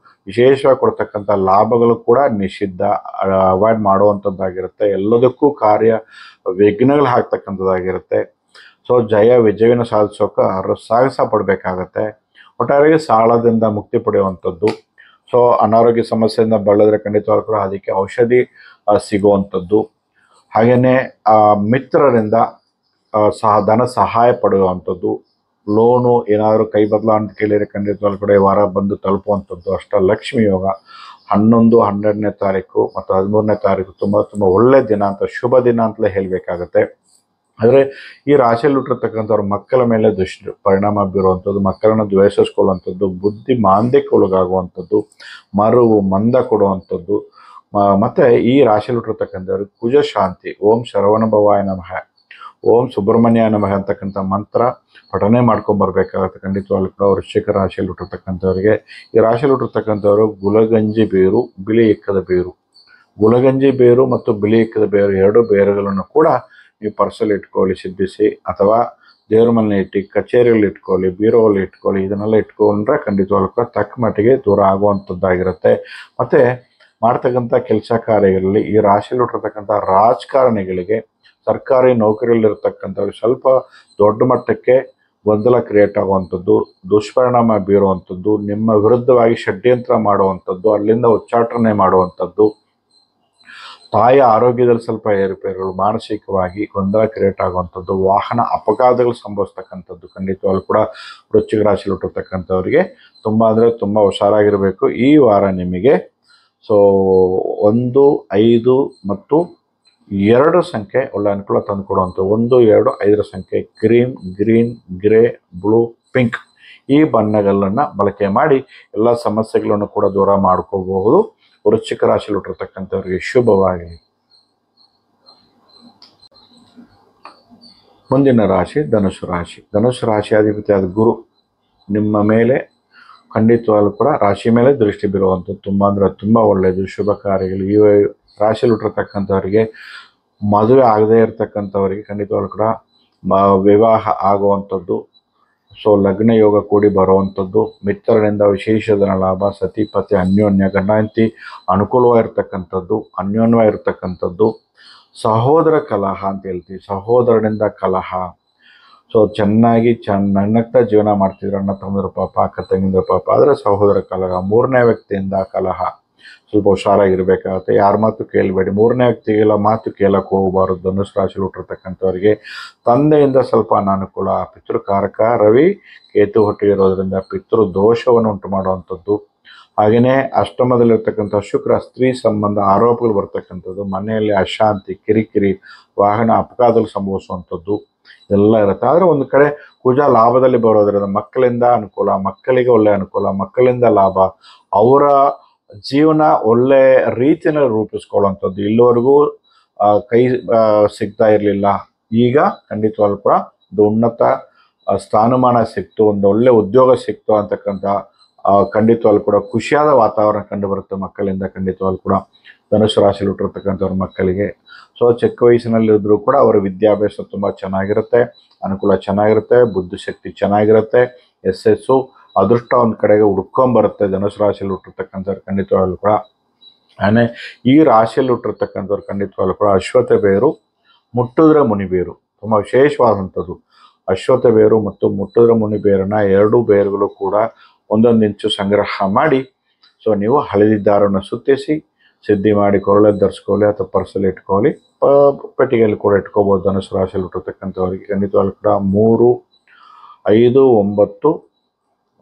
Speaker 1: ವಿಶೇಷವಾಗಿ ಕೊಡ್ತಕ್ಕಂಥ ಲಾಭಗಳು ಕೂಡ ನಿಷಿದ್ಧ, ಅವಾಯ್ಡ್ ಮಾಡುವಂಥದ್ದಾಗಿರುತ್ತೆ. ಎಲ್ಲದಕ್ಕೂ ಕಾರ್ಯ ವಿಘ್ನಗಳು ಹಾಕ್ತಕ್ಕಂಥದ್ದಾಗಿರುತ್ತೆ. ಜಯ ವಿಜಯನ ಸಾಧಿಸೋಕೆ ಸಾಹಸ ಪಡಬೇಕಾಗತ್ತೆ. ಒಟ್ಟಾರೆಯಾಗಿ ಸಾಲದಿಂದ ಮುಕ್ತಿ ಪಡೆಯುವಂಥದ್ದು. ಅನಾರೋಗ್ಯ ಸಮಸ್ಯೆಯಿಂದ ಬಳಲಿದ್ರೆ ಖಂಡಿತವಾಗ್ಲೂ ಕೂಡ ಅದಕ್ಕೆ ಔಷಧಿ ಸಿಗುವಂಥದ್ದು. ಹಾಗೆಯೇ ಮಿತ್ರರಿಂದ ಧನ ಸಹಾಯ ಪಡೆಯುವಂಥದ್ದು. ಲೋನು ಏನಾದರೂ ಕೈ ಬದಲ ಅಂತ ಕೇಳಿದರೆ ಖಂಡಿತವಾಗ್ಲೂ ಕೂಡ ಈ ವಾರ ಬಂದು ತಲುಪುವಂಥದ್ದು. ಅಷ್ಟಲಕ್ಷ್ಮಿ ಯೋಗ 11, 12ನೇ ತಾರೀಕು ಮತ್ತು 13ನೇ ತಾರೀಕು ತುಂಬ ಒಳ್ಳೆಯ ದಿನ ಅಂತ, ಶುಭ ದಿನ ಅಂತಲೇ ಹೇಳಬೇಕಾಗತ್ತೆ. ಆದರೆ ಈ ರಾಶಿಯಲ್ಲಿ ಹುಟ್ಟಿರ್ತಕ್ಕಂಥವ್ರ ಮಕ್ಕಳ ಮೇಲೆ ಪರಿಣಾಮ ಬೀರುವಂಥದ್ದು, ಮಕ್ಕಳನ್ನು ದ್ವೇಷಿಸ್ಕೊಳ್ಳುವಂಥದ್ದು, ಬುದ್ಧಿ ಮಾಂದ್ಯಕ್ಕೆ ಒಳಗಾಗುವಂಥದ್ದು, ಮರುವು ಮಂದ ಕೊಡುವಂಥದ್ದು. ಮತ್ತು ಈ ರಾಶಿಯಲ್ಲಿ ಹುಟ್ಟಿರ್ತಕ್ಕಂಥವ್ರಿಗೆ ಕುಜ ಶಾಂತಿ, ಓಂ ಶರವಣಭವಾಯ ನಮಃ, ಓಂ ಸುಬ್ರಹ್ಮಣ್ಯ ನಮಃ ಅಂತಕ್ಕಂಥ ಮಂತ್ರ ಪಠನೆ ಮಾಡ್ಕೊಂಬರ್ಬೇಕಾಗುತ್ತೆ ಖಂಡಿತವಾಗ್ಲೂ ಕೂಡ. ವೃಶ್ಚಿಕ ರಾಶಿಯಲ್ಲಿ ಹುಟ್ಟಿರ್ತಕ್ಕಂಥವ್ರಿಗೆ, ಈ ರಾಶಿಯಲ್ಲಿ ಹುಟ್ಟಿರ್ತಕ್ಕಂಥವ್ರು ಗುಲಗಂಜಿ ಬೇರು, ಬಿಳಿ ಎಕ್ಕದ ಬೇರು, ಗುಲಗಂಜಿ ಬೇರು ಮತ್ತು ಬಿಳಿ ಎಕ್ಕದ ಬೇರು ಎರಡು ಬೇರುಗಳನ್ನು ಕೂಡ ನೀವು ಪರ್ಸಲ್ಲಿ ಇಟ್ಕೊಳ್ಳಿ, ಸಿದ್ಧಿಸಿ, ಅಥವಾ ದೇವ್ರ ಮನೆ ಇಟ್ಟು, ಕಚೇರಿಯಲ್ಲಿ ಇಟ್ಕೊಳ್ಳಿ, ಬೀರೋಲ್ಲಿ ಇಟ್ಕೊಳ್ಳಿ. ಇದನ್ನೆಲ್ಲ ಇಟ್ಕೊಂಡ್ರೆ ಖಂಡಿತವಾಗ್ಲೂ ಕೂಡ ತಕ್ಕ ಮಟ್ಟಿಗೆ ದೂರ ಆಗುವಂಥದ್ದಾಗಿರುತ್ತೆ. ಮತ್ತು ಮಾಡ್ತಕ್ಕಂಥ ಕೆಲಸ ಕಾರ್ಯಗಳಲ್ಲಿ ಈ ರಾಶಿಯಲ್ಲಿ ಹುಟ್ಟಿರ್ತಕ್ಕಂಥ ರಾಜಕಾರಣಿಗಳಿಗೆ, ಸರ್ಕಾರಿ ನೌಕರಿಯಲ್ಲಿರ್ತಕ್ಕಂಥವ್ರಿಗೆ ಸ್ವಲ್ಪ ದೊಡ್ಡ ಮಟ್ಟಕ್ಕೆ ಗೊಂದಲ ಕ್ರಿಯೇಟ್ ಆಗುವಂಥದ್ದು, ದುಷ್ಪರಿಣಾಮ ಬೀರುವಂಥದ್ದು, ನಿಮ್ಮ ವಿರುದ್ಧವಾಗಿ ಷಡ್ಯಂತ್ರ ಮಾಡುವಂಥದ್ದು, ಅಲ್ಲಿಂದ ಉಚ್ಚಾಟನೆ ಮಾಡುವಂಥದ್ದು, ತಾಯಿಯ ಆರೋಗ್ಯದಲ್ಲಿ ಸ್ವಲ್ಪ ಏರುಪೇರುಗಳು, ಮಾನಸಿಕವಾಗಿ ಗೊಂದಲ ಕ್ರಿಯೇಟ್ ಆಗುವಂಥದ್ದು, ವಾಹನ ಅಪಘಾತಗಳು ಸಂಭವಿಸ್ತಕ್ಕಂಥದ್ದು ಖಂಡಿತವಾಗ್ಲೂ ಕೂಡ ವೃಶ್ಚಿಕ ರಾಶಿಯಲ್ಲಿ ಹುಟ್ಟಿರ್ತಕ್ಕಂಥವ್ರಿಗೆ ತುಂಬ ಅಂದರೆ ತುಂಬ ಹುಷಾರಾಗಿರಬೇಕು ಈ ವಾರ ನಿಮಗೆ. ಸೊ 1, 5 ಮತ್ತು 2 ಸಂಖ್ಯೆ ಒಳ್ಳೆ ಅನುಕೂಲ ತಂದು ಕೊಡುವಂಥದ್ದು. 1, 2, 5 ಸಂಖ್ಯೆ cream, green, grey, blue, pink ಈ ಬಣ್ಣಗಳನ್ನು ಬಳಕೆ ಮಾಡಿ ಎಲ್ಲ ಸಮಸ್ಯೆಗಳನ್ನು ಕೂಡ ದೂರ ಮಾಡ್ಕೋಬಹುದು. ವೃಶ್ಚಿಕ ರಾಶಿಯಲ್ಲಿ ಹುಟ್ಟಿರ್ತಕ್ಕಂಥವ್ರಿಗೆ ಶುಭವಾಗಲಿ. ಮುಂದಿನ ರಾಶಿ ಧನುಸು ರಾಶಿ. ಧನುಸು ರಾಶಿಯಾಧಿಪತಿಯಾದ ಗುರು ನಿಮ್ಮ ಮೇಲೆ ಖಂಡಿತವಾಗ್ಲೂ ಕೂಡ ರಾಶಿ ಮೇಲೆ ದೃಷ್ಟಿ ಬೀರುವಂಥದ್ದು ತುಂಬ ಅಂದರೆ ತುಂಬ ಒಳ್ಳೆಯದು, ಶುಭ ಕಾರ್ಯಗಳು. ಈ ರಾಶಿಯಲ್ಲಿ ಹುಟ್ಟಿರ್ತಕ್ಕಂಥವರಿಗೆ, ಮದುವೆ ಆಗದೇ ಇರತಕ್ಕಂಥವರಿಗೆ ಖಂಡಿತವಾಗ್ಲೂ ಕೂಡ ವಿವಾಹ ಆಗುವಂಥದ್ದು, ಸೊ ಲಗ್ನ ಯೋಗ ಕೂಡಿ ಬರುವಂಥದ್ದು, ಮಿತ್ರರಿಂದ ವಿಶೇಷ ಧನ ಲಾಭ, ಸತಿಪತಿ ಅನ್ಯೋನ್ಯ, ಗಂಡ ಹೆಂಡತಿ ಅನುಕೂಲವಾಗಿರ್ತಕ್ಕಂಥದ್ದು, ಅನ್ಯೋನ್ಯವಾಗಿರ್ತಕ್ಕಂಥದ್ದು, ಸಹೋದರ ಕಲಹ ಅಂತ ಹೇಳ್ತೀವಿ, ಸಹೋದರನಿಂದ ಕಲಹ. ಸೊ ಚೆನ್ನಾಗಿ ನಗ್ನಗ್ತಾ ಜೀವನ ಮಾಡ್ತಿದ್ರು ಅಣ್ಣ ತಮ್ಮಂದ್ರ ಪಾಪ, ಅಕ್ಕ ತಂಗಿದ್ರ ಪಾಪ, ಆದರೆ ಸಹೋದರ ಕಲಹ, ಮೂರನೇ ವ್ಯಕ್ತಿಯಿಂದ ಕಲಹ, ಸ್ವಲ್ಪ ಹುಷಾರಾಗಿರ್ಬೇಕಾಗುತ್ತೆ. ಯಾರ ಮಾತು ಕೇಳಬೇಡಿ, ಮೂರನೇ ವ್ಯಕ್ತಿಗೆಲ್ಲ ಮಾತು ಕೇಳಕ್ಕೆ ಹೋಗಬಾರ್ದು. ಧನುಸು ರಾಶಿಯಲ್ಲಿ ಹುಟ್ಟಿರ್ತಕ್ಕಂಥವ್ರಿಗೆ ತಂದೆಯಿಂದ ಸ್ವಲ್ಪ ಅನಾನುಕೂಲ, ಪಿತೃಕಾರಕ ರವಿ ಕೇತು ಹುಟ್ಟಿರೋದ್ರಿಂದ ಪಿತೃ ದೋಷವನ್ನು ಉಂಟು ಮಾಡುವಂಥದ್ದು. ಹಾಗೆಯೇ ಅಷ್ಟಮದಲ್ಲಿರ್ತಕ್ಕಂಥ ಶುಕ್ರ ಸ್ತ್ರೀ ಸಂಬಂಧ ಆರೋಪಗಳು ಬರ್ತಕ್ಕಂಥದ್ದು, ಮನೆಯಲ್ಲಿ ಅಶಾಂತಿ, ಕಿರಿಕಿರಿ, ವಾಹನ ಅಪಘಾತಗಳು ಸಂಭವಿಸುವಂಥದ್ದು ಎಲ್ಲ ಇರುತ್ತೆ. ಆದರೆ ಒಂದು ಕಡೆ ಕುಜ ಲಾಭದಲ್ಲಿ ಬರೋದ್ರಿಂದ ಮಕ್ಕಳಿಂದ ಅನುಕೂಲ, ಮಕ್ಕಳಿಗೆ ಒಳ್ಳೆಯ ಅನುಕೂಲ, ಮಕ್ಕಳಿಂದ ಲಾಭ, ಅವರ ಜೀವನ ಒಳ್ಳೆ ರೀತಿಯಲ್ಲಿ ರೂಪಿಸ್ಕೊಳ್ಳುವಂಥದ್ದು. ಇಲ್ಲಿವರೆಗೂ ಕೈ ಸಿಗ್ತಾ ಇರಲಿಲ್ಲ, ಈಗ ಖಂಡಿತವಾಗ್ಲೂ ಕೂಡ ಒಂದು ಉನ್ನತ ಸ್ಥಾನಮಾನ ಸಿಕ್ತು, ಒಂದು ಒಳ್ಳೆ ಉದ್ಯೋಗ ಸಿಕ್ತು ಅಂತಕ್ಕಂಥ ಖಂಡಿತವಾಗ್ಲೂ ಕೂಡ ಖುಷಿಯಾದ ವಾತಾವರಣ ಕಂಡು ಬರುತ್ತೆ ಮಕ್ಕಳಿಂದ. ಖಂಡಿತವಾಗ್ಲೂ ಕೂಡ ಧನುಸು ರಾಶಿಯಲ್ಲಿ ಹುಟ್ಟಿರ್ತಕ್ಕಂಥವ್ರ ಮಕ್ಕಳಿಗೆ ಸೊ ಚಿಕ್ಕ ವಯಸ್ಸಿನಲ್ಲಿದ್ದರೂ ಕೂಡ ಅವರ ವಿದ್ಯಾಭ್ಯಾಸ ತುಂಬ ಚೆನ್ನಾಗಿರುತ್ತೆ, ಅನುಕೂಲ ಚೆನ್ನಾಗಿರುತ್ತೆ, ಬುದ್ಧಿಶಕ್ತಿ ಚೆನ್ನಾಗಿರುತ್ತೆ, ಯಶಸ್ಸು ಅದೃಷ್ಟ ಒಂದು ಕಡೆಗೆ ಹುಡ್ಕೊಂಬರುತ್ತೆ ಧನುಸು ರಾಶಿಯಲ್ಲಿ ಹುಟ್ಟಿರ್ತಕ್ಕಂಥವ್ರು ಖಂಡಿತವಾಗ್ಲೂ ಕೂಡ. ಆಮೇಲೆ ಈ ರಾಶಿಯಲ್ಲಿ ಹುಟ್ಟಿರ್ತಕ್ಕಂಥವ್ರು ಖಂಡಿತವಾಗ್ಲೂ ಕೂಡ ಅಶ್ವತ್ಥ ಬೇರು, ಮುಟ್ಟಿದ್ರೆ ಮುನಿಬೇರು ತುಂಬ ವಿಶೇಷವಾದಂಥದ್ದು. ಅಶ್ವತ್ಥ ಬೇರು ಮತ್ತು ಮುಟ್ಟಿದ್ರೆ ಮುನಿಬೇರನ್ನ ಎರಡೂ ಬೇರುಗಳು ಕೂಡ 1 ಇಂಚು ಸಂಗ್ರಹ ಮಾಡಿ, ಸೊ ನೀವು ಹಳದಿ ದಾರವನ್ನು ಸುತ್ತಿಸಿ ಸಿದ್ಧಿ ಮಾಡಿ ಕೊರಳಲ್ಲಿ ಧರಿಸ್ಕೊಳ್ಳಿ ಅಥವಾ ಪರ್ಸಲ್ಲಿ ಇಟ್ಕೊಳ್ಳಿ, ಪೆಟ್ಟಿಗೆಯಲ್ಲಿ ಕೂಡ ಇಟ್ಕೋಬೋದು. ಧನುಸು ರಾಶಿಯಲ್ಲಿ ಹುಟ್ಟಿರ್ತಕ್ಕಂಥವ್ರಿಗೆ ಖಂಡಿತವಾಗ್ಲೂ ಕೂಡ 3, 5, 9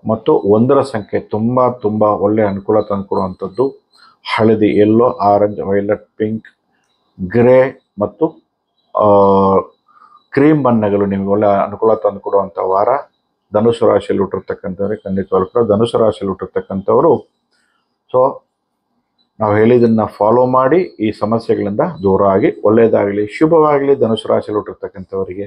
Speaker 1: ಮತ್ತು 1 ಸಂಖ್ಯೆ ತುಂಬ ಒಳ್ಳೆಯ ಅನುಕೂಲ ತಂದುಕೊಡುವಂಥದ್ದು. ಹಳದಿ, yellow, orange, violet, pink, grey ಮತ್ತು ಕ್ರೀಮ್ ಬಣ್ಣಗಳು ನಿಮಗೆ ಒಳ್ಳೆ ಅನುಕೂಲ ತಂದುಕೊಡುವಂಥ ವಾರ. ಧನುಸು ರಾಶಿಯಲ್ಲಿ ಹುಟ್ಟಿರ್ತಕ್ಕಂಥವ್ರಿಗೆ ಖಂಡಿತವಾಗ್ಲೂ ಕೂಡ ಧನುಸು ರಾಶಿಯಲ್ಲಿ ಹುಟ್ಟಿರ್ತಕ್ಕಂಥವರು ಸೊ ನಾವು ಹೇಳಿದ್ದನ್ನು ಫಾಲೋ ಮಾಡಿ ಈ ಸಮಸ್ಯೆಗಳಿಂದ ದೂರ ಆಗಿ ಒಳ್ಳೆಯದಾಗಲಿ, ಶುಭವಾಗಲಿ ಧನುಸು ರಾಶಿಯಲ್ಲಿ ಹುಟ್ಟಿರ್ತಕ್ಕಂಥವರಿಗೆ.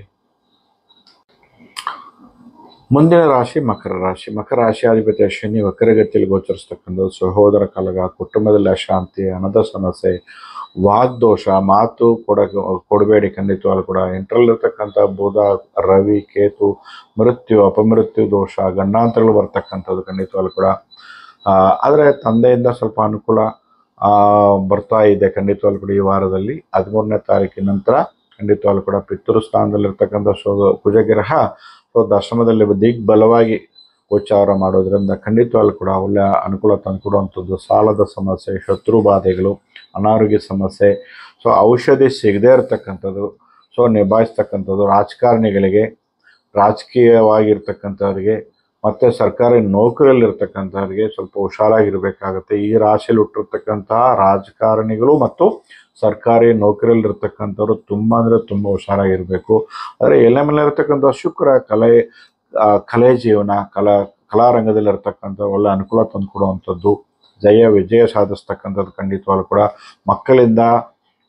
Speaker 1: ಮುಂದಿನ ರಾಶಿ ಮಕರ ರಾಶಿ. ಮಕರ ರಾಶಿಯಾಧಿಪತಿ ಶನಿ ವಕ್ರಗತಿಯಲ್ಲಿ ಗೋಚರಿಸ್ತಕ್ಕಂಥದ್ದು. ಸಹೋದರ ಕಲಹ, ಕುಟುಂಬದಲ್ಲಿ ಅಶಾಂತಿ, ಹಣದ ಸಮಸ್ಯೆ, ವಾಗ್ದೋಷ, ಮಾತು ಕೊಡಬೇಡಿ ಖಂಡಿತವಾಗ್ಲೂ ಕೂಡ. ಎಂಟರಲ್ಲಿರ್ತಕ್ಕಂಥ ಬುಧ, ರವಿ, ಕೇತು, ಮೃತ್ಯು, ಅಪಮೃತ್ಯು ದೋಷ, ಗಂಡಾಂತರಗಳು ಬರ್ತಕ್ಕಂಥದ್ದು ಖಂಡಿತವಾಗ್ಲೂ ಕೂಡ. ಆದರೆ ತಂದೆಯಿಂದ ಸ್ವಲ್ಪ ಅನುಕೂಲ ಬರ್ತಾ ಇದೆ ಖಂಡಿತವಾಗ್ಲೂ ಕೂಡ ಈ ವಾರದಲ್ಲಿ. 13ನೇ ತಾರೀಕಿನ ನಂತರ ಖಂಡಿತವಾಗ್ಲೂ ಕೂಡ ಪಿತೃಸ್ಥಾನದಲ್ಲಿರ್ತಕ್ಕಂಥ ಕುಜಗ್ರಹ ದಶಮದಲ್ಲಿ ದಿಗ್ಬಲವಾಗಿ ಗೋಚಾರ ಮಾಡೋದ್ರಿಂದ ಖಂಡಿತವಾಗ್ಲೂ ಕೂಡ ಒಳ್ಳೆಯ ಅನುಕೂಲ ತಂದುಕೊಡುವಂಥದ್ದು. ಸಾಲದ ಸಮಸ್ಯೆ, ಶತ್ರು ಬಾಧೆಗಳು, ಅನಾರೋಗ್ಯ ಸಮಸ್ಯೆ, ಸೊ ಔಷಧಿ ಸಿಗದೇ ಇರತಕ್ಕಂಥದ್ದು, ಸೊ ನಿಭಾಯಿಸ್ತಕ್ಕಂಥದ್ದು. ರಾಜಕಾರಣಿಗಳಿಗೆ, ರಾಜಕೀಯವಾಗಿರ್ತಕ್ಕಂಥವ್ರಿಗೆ ಮತ್ತು ಸರ್ಕಾರಿ ನೌಕರಿಯಲ್ಲಿರ್ತಕ್ಕಂಥವ್ರಿಗೆ ಸ್ವಲ್ಪ ಹುಷಾರಾಗಿರಬೇಕಾಗತ್ತೆ. ಈ ರಾಶಿಯಲ್ಲಿ ಹುಟ್ಟಿರ್ತಕ್ಕಂತಹ ರಾಜಕಾರಣಿಗಳು ಮತ್ತು ಸರ್ಕಾರಿ ನೌಕರಿಯಲ್ಲಿರ್ತಕ್ಕಂಥವ್ರು ತುಂಬ ಅಂದರೆ ತುಂಬ ಹುಷಾರಾಗಿರಬೇಕು. ಆದರೆ ಎಲೆ ಮೇಲೆ ಇರ್ತಕ್ಕಂಥ ಶುಕ್ರ ಕಲೆ ಜೀವನ, ಕಲಾರಂಗದಲ್ಲಿರ್ತಕ್ಕಂಥ ಒಳ್ಳೆ ಅನುಕೂಲ ತಂದುಕೊಡುವಂಥದ್ದು, ಜಯ ವಿಜಯ ಸಾಧಿಸ್ತಕ್ಕಂಥದ್ದು ಖಂಡಿತವಾಗ್ಲೂ ಕೂಡ. ಮಕ್ಕಳಿಂದ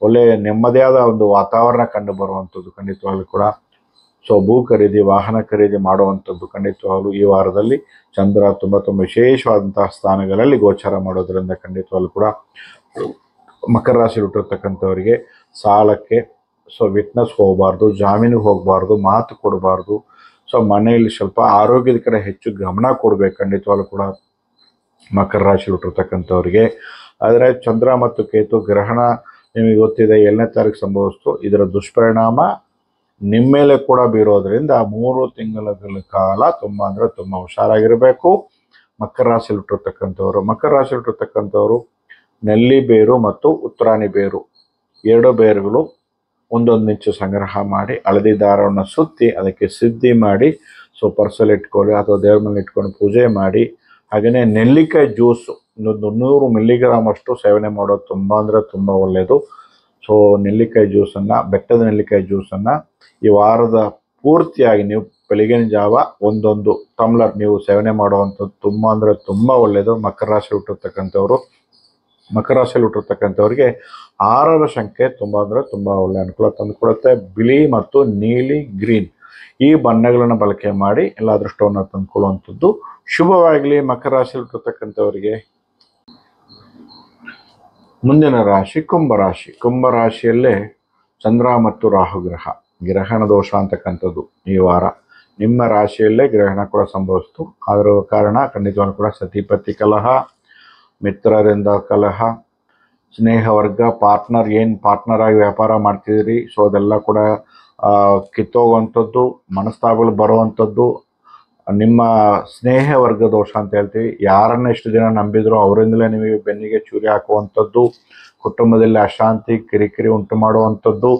Speaker 1: ಒಳ್ಳೆಯ ನೆಮ್ಮದಿಯಾದ ಒಂದು ವಾತಾವರಣ ಕಂಡು ಬರುವಂಥದ್ದು ಖಂಡಿತವಾಗ್ಲೂ ಕೂಡ. ಸೊ ಭೂ ಖರೀದಿ, ವಾಹನ ಖರೀದಿ ಮಾಡುವಂಥದ್ದು ಖಂಡಿತವಾಗ್ಲೂ ಈ ವಾರದಲ್ಲಿ ಚಂದ್ರ ತುಂಬ ವಿಶೇಷವಾದಂತಹ ಸ್ಥಾನಗಳಲ್ಲಿ ಗೋಚಾರ ಮಾಡೋದ್ರಿಂದ ಖಂಡಿತವಾಗ್ಲೂ ಕೂಡ ಮಕರ ರಾಶಿ ಹುಟ್ಟಿರ್ತಕ್ಕಂಥವರಿಗೆ ಸಾಲಕ್ಕೆ ವಿಟ್ನೆಸ್ ಹೋಗಬಾರ್ದು, ಜಾಮೀನಿಗೆ ಹೋಗಬಾರ್ದು, ಮಾತು ಕೊಡಬಾರ್ದು. ಸೊ ಮನೆಯಲ್ಲಿ ಸ್ವಲ್ಪ ಆರೋಗ್ಯದ ಕಡೆ ಹೆಚ್ಚು ಗಮನ ಕೊಡಬೇಕು ಖಂಡಿತವಾಗ್ಲೂ ಕೂಡ ಮಕರ ರಾಶಿ ಹುಟ್ಟಿರ್ತಕ್ಕಂಥವ್ರಿಗೆ. ಆದರೆ ಚಂದ್ರ ಮತ್ತು ಕೇತು ಗ್ರಹಣ ನಿಮಗೆ ಗೊತ್ತಿದೆ 7ನೇ ತಾರೀಕು ಸಂಭವಿಸ್ತು. ಇದರ ದುಷ್ಪರಿಣಾಮ ನಿಮ್ಮ ಮೇಲೆ ಕೂಡ ಬೀರೋದ್ರಿಂದ 3 ತಿಂಗಳ ಕಾಲ ತುಂಬ ಅಂದರೆ ತುಂಬ ಹುಷಾರಾಗಿರಬೇಕು ಮಕರ ರಾಶಿಯಲ್ಲಿ ಹುಟ್ಟಿರ್ತಕ್ಕಂಥವ್ರು. ಮಕರ ರಾಶಿಯಲ್ಲಿ ಹುಟ್ಟಿರ್ತಕ್ಕಂಥವ್ರು ನೆಲ್ಲಿ ಬೇರು ಮತ್ತು ಉತ್ತರಾಣಿ ಬೇರು 2 ಬೇರುಗಳು ಒಂದೊಂದು ಇಂಚು ಸಂಗ್ರಹ ಮಾಡಿ ಹಳದಿ ದಾರವನ್ನು ಸುತ್ತಿ ಅದಕ್ಕೆ ಸಿದ್ಧಿ ಮಾಡಿ ಪರ್ಸಲ್ಲಿ ಇಟ್ಕೊಳ್ಳಿ ಅಥವಾ ದೇವ್ರ ಮೇಲೆ ಇಟ್ಕೊಂಡು ಪೂಜೆ ಮಾಡಿ. ಹಾಗೆಯೇ ನೆಲ್ಲಿಕಾಯಿ ಜ್ಯೂಸು 100 ಮಿಲಿಗ್ರಾಮ್ ಅಷ್ಟು ಸೇವನೆ ಮಾಡೋದು ತುಂಬ ಅಂದರೆ ತುಂಬ ಒಳ್ಳೆಯದು. ಸೊ ನೆಲ್ಲಿಕಾಯಿ ಜ್ಯೂಸನ್ನು, ಬೆಟ್ಟದ ನೆಲ್ಲಿಕಾಯಿ ಜ್ಯೂಸನ್ನು ಈ ವಾರದ ಪೂರ್ತಿಯಾಗಿ ನೀವು ಬೆಳಗಿನ ಜಾವ 1 ಟಮ್ಲರ್ ನೀವು ಸೇವನೆ ಮಾಡುವಂಥದ್ದು ತುಂಬ ಅಂದರೆ ತುಂಬ ಒಳ್ಳೆಯದು. ಮಕರ ರಾಶಿ ಹುಟ್ಟಿರ್ತಕ್ಕಂಥವ್ರು, ಮಕರ ರಾಶಿಯಲ್ಲಿ ಹುಟ್ಟಿರ್ತಕ್ಕಂಥವ್ರಿಗೆ 6ರ ಸಂಖ್ಯೆ ತುಂಬ ಅಂದರೆ ತುಂಬ ಒಳ್ಳೆಯ ಅನುಕೂಲ ತಂದುಕೊಡುತ್ತೆ. ಬಿಳಿ ಮತ್ತು ನೀಲಿ, ಗ್ರೀನ್ ಈ ಬಣ್ಣಗಳನ್ನು ಬಳಕೆ ಮಾಡಿ ಎಲ್ಲ ಅದೃಷ್ಟವನ್ನು ತಂದುಕೊಳ್ಳುವಂಥದ್ದು ಶುಭವಾಗಲಿ ಮಕರ ರಾಶಿಯಲ್ಲಿ ಹುಟ್ಟಿರ್ತಕ್ಕಂಥವರಿಗೆ. ಮುಂದಿನ ರಾಶಿ ಕುಂಭರಾಶಿ. ಕುಂಭರಾಶಿಯಲ್ಲೇ ಚಂದ್ರ ಮತ್ತು ರಾಹು ಗ್ರಹಣ ದೋಷ ಅಂತಕ್ಕಂಥದ್ದು ಈ ವಾರ ನಿಮ್ಮ ರಾಶಿಯಲ್ಲೇ ಗ್ರಹಣ ಕೂಡ ಸಂಭವಿಸ್ತು. ಅದರ ಕಾರಣ ಖಂಡಿತವಾಗಿ ಕೂಡ ಸತಿಪತಿ ಕಲಹ, ಮಿತ್ರರಿಂದ ಕಲಹ, ಸ್ನೇಹ ವರ್ಗ, ಪಾರ್ಟ್ನರ್ ಆಗಿ ವ್ಯಾಪಾರ ಮಾಡ್ತಿದ್ದೀರಿ, ಸೊ ಅದೆಲ್ಲ ಕೂಡ ಕಿತ್ತೋಗುವಂಥದ್ದು, ಮನಸ್ತಾಪಗಳು ಬರುವಂಥದ್ದು. ನಿಮ್ಮ ಸ್ನೇಹ ವರ್ಗ ದೋಷ ಅಂತ ಹೇಳ್ತೀವಿ. ಯಾರನ್ನ ಎಷ್ಟು ದಿನ ನಂಬಿದ್ರು ಅವರಿಂದಲೇ ನಿಮಗೆ ಬೆನ್ನಿಗೆ ಚೂರಿ ಹಾಕುವಂಥದ್ದು, ಕುಟುಂಬದಲ್ಲಿ ಅಶಾಂತಿ, ಕಿರಿಕಿರಿ ಉಂಟು ಮಾಡುವಂಥದ್ದು.